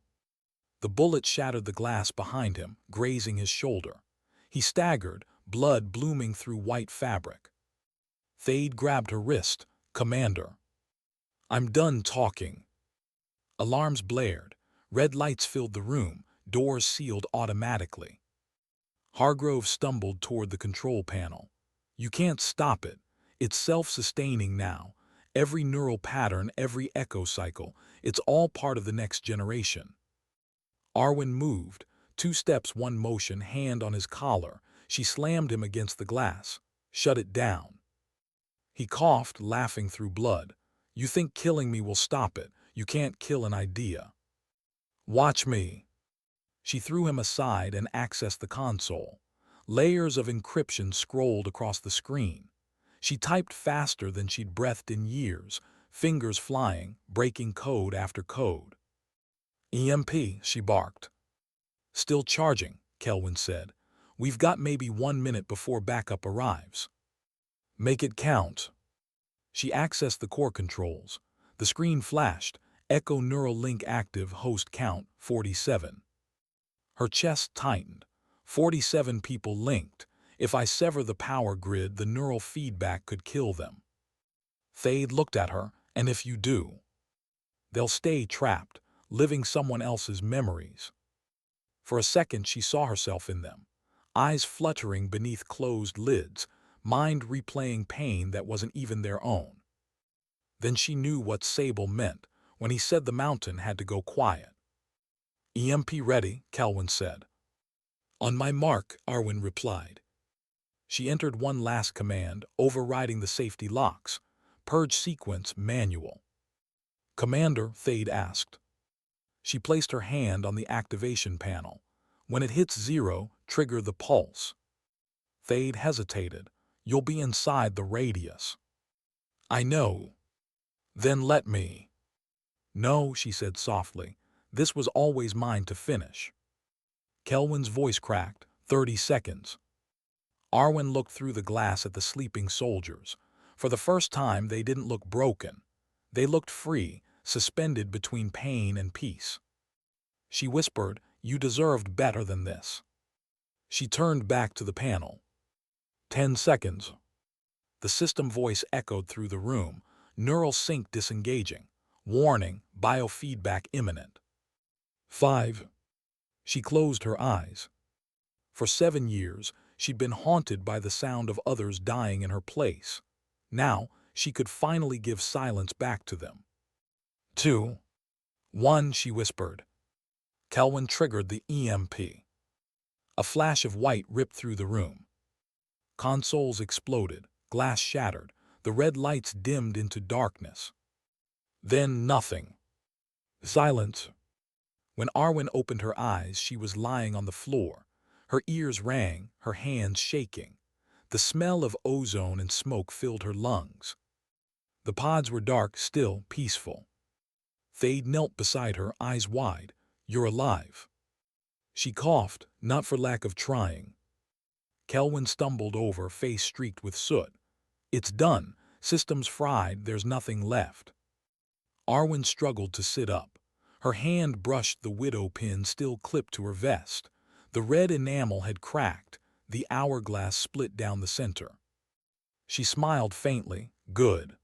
The bullet shattered the glass behind him, grazing his shoulder. He staggered, blood blooming through white fabric. Thade grabbed her wrist. Commander. I'm done talking. Alarms blared. Red lights filled the room, doors sealed automatically. Hargrove stumbled toward the control panel. You can't stop it. It's self-sustaining now. Every neural pattern, every echo cycle, it's all part of the next generation. Arwin moved. 2 steps, 1 motion, hand on his collar. She slammed him against the glass. Shut it down. He coughed, laughing through blood. You think killing me will stop it. You can't kill an idea. Watch me. She threw him aside and accessed the console. Layers of encryption scrolled across the screen. She typed faster than she'd breathed in years, fingers flying, breaking code after code. EMP, she barked. Still charging, Kelwin said. We've got maybe 1 minute before backup arrives. Make it count. She accessed the core controls. The screen flashed. Echo neural link active, host count 47. Her chest tightened. 47 people linked. If I sever the power grid, the neural feedback could kill them. Thade looked at her, and if you do, they'll stay trapped, living someone else's memories. For a second she saw herself in them, eyes fluttering beneath closed lids, mind replaying pain that wasn't even their own. Then she knew what Sable meant when he said the mountain had to go quiet. EMP ready, Kelwin said. On my mark, Arwin replied. She entered one last command, overriding the safety locks. Purge sequence manual. Commander, Thade asked. She placed her hand on the activation panel. When it hits 0, trigger the pulse. Thade hesitated. You'll be inside the radius. I know. Then let me. No, she said softly. This was always mine to finish. Kelwin's voice cracked. 30 seconds. Arwin looked through the glass at the sleeping soldiers. For the first time, they didn't look broken. They looked free, suspended between pain and peace. She whispered, you deserved better than this. She turned back to the panel. 10 seconds. The system voice echoed through the room, neural sync disengaging. Warning, biofeedback imminent. 5. She closed her eyes. For 7 years, she'd been haunted by the sound of others dying in her place. Now, she could finally give silence back to them. 2. 1, she whispered. Kelwin triggered the EMP. A flash of white ripped through the room. Consoles exploded, glass shattered, the red lights dimmed into darkness. Then nothing. Silence. When Arwin opened her eyes, she was lying on the floor. Her ears rang, her hands shaking. The smell of ozone and smoke filled her lungs. The pods were dark, still, peaceful. Thade knelt beside her, eyes wide. You're alive. She coughed, not for lack of trying. Kelwin stumbled over, face streaked with soot. It's done. Systems fried, there's nothing left. Arwin struggled to sit up. Her hand brushed the widow pin still clipped to her vest. The red enamel had cracked, the hourglass split down the center. She smiled faintly. Good.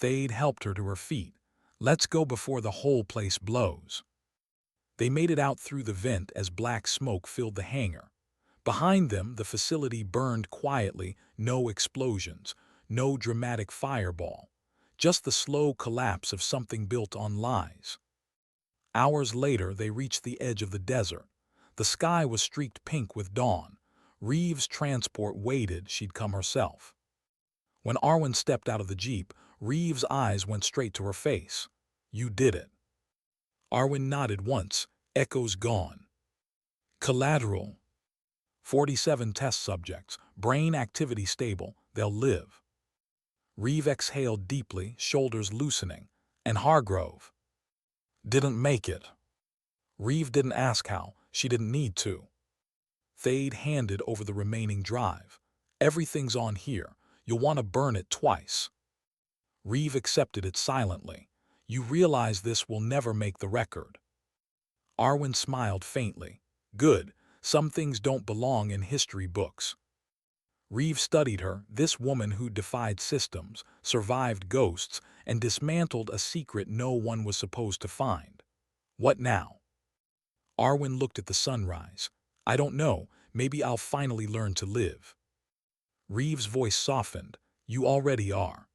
Thade helped her to her feet. Let's go before the whole place blows. They made it out through the vent as black smoke filled the hangar. Behind them, the facility burned quietly, no explosions, no dramatic fireball, just the slow collapse of something built on lies. Hours later, they reached the edge of the desert. The sky was streaked pink with dawn. Reeve's transport waited, she'd come herself. When Arwin stepped out of the jeep, Reeve's eyes went straight to her face. You did it. Arwin nodded once. Echo's gone. Collateral. 47 test subjects. Brain activity stable. They'll live. Reeve exhaled deeply, shoulders loosening. And Hargrove didn't make it. Reeve didn't ask how. She didn't need to. Thade handed over the remaining drive. Everything's on here. You'll want to burn it twice. Reeve accepted it silently. You realize this will never make the record. Arwin smiled faintly. Good. Some things don't belong in history books. Reeve studied her, this woman who defied systems, survived ghosts, and dismantled a secret no one was supposed to find. What now? Arwin looked at the sunrise. I don't know. Maybe I'll finally learn to live. Reeve's voice softened. You already are.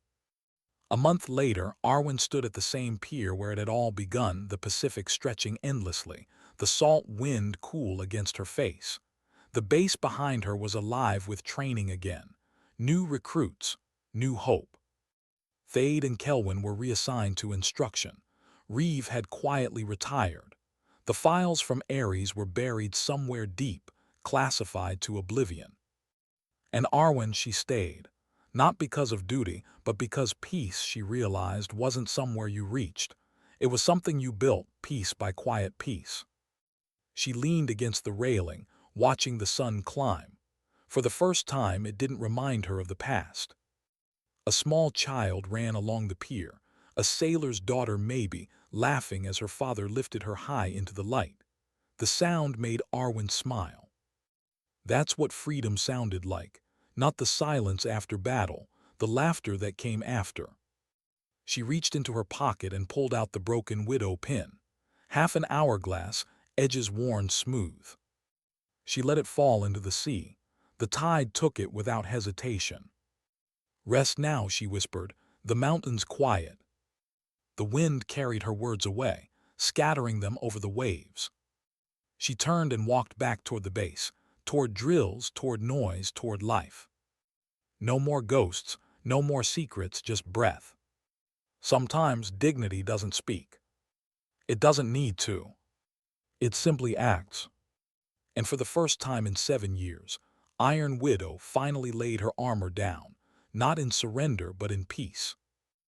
A month later, Arwin stood at the same pier where it had all begun, the Pacific stretching endlessly, the salt wind cool against her face. The base behind her was alive with training again. New recruits, new hope. Thade and Kelwin were reassigned to instruction. Reeve had quietly retired. The files from Ares were buried somewhere deep, classified to oblivion. And Arwin, she stayed. Not because of duty, but because peace, she realized, wasn't somewhere you reached. It was something you built, piece by quiet piece. She leaned against the railing, watching the sun climb. For the first time, it didn't remind her of the past. A small child ran along the pier, a sailor's daughter maybe, laughing as her father lifted her high into the light. The sound made Arwin smile. That's what freedom sounded like, not the silence after battle, the laughter that came after. She reached into her pocket and pulled out the broken widow pin. Half an hourglass, edges worn smooth. She let it fall into the sea. The tide took it without hesitation. "Rest now," she whispered, "the mountain's quiet." The wind carried her words away, scattering them over the waves. She turned and walked back toward the base, toward drills, toward noise, toward life. No more ghosts, no more secrets, just breath. Sometimes dignity doesn't speak. It doesn't need to. It simply acts. And for the first time in 7 years, Iron Widow finally laid her armor down, not in surrender but in peace.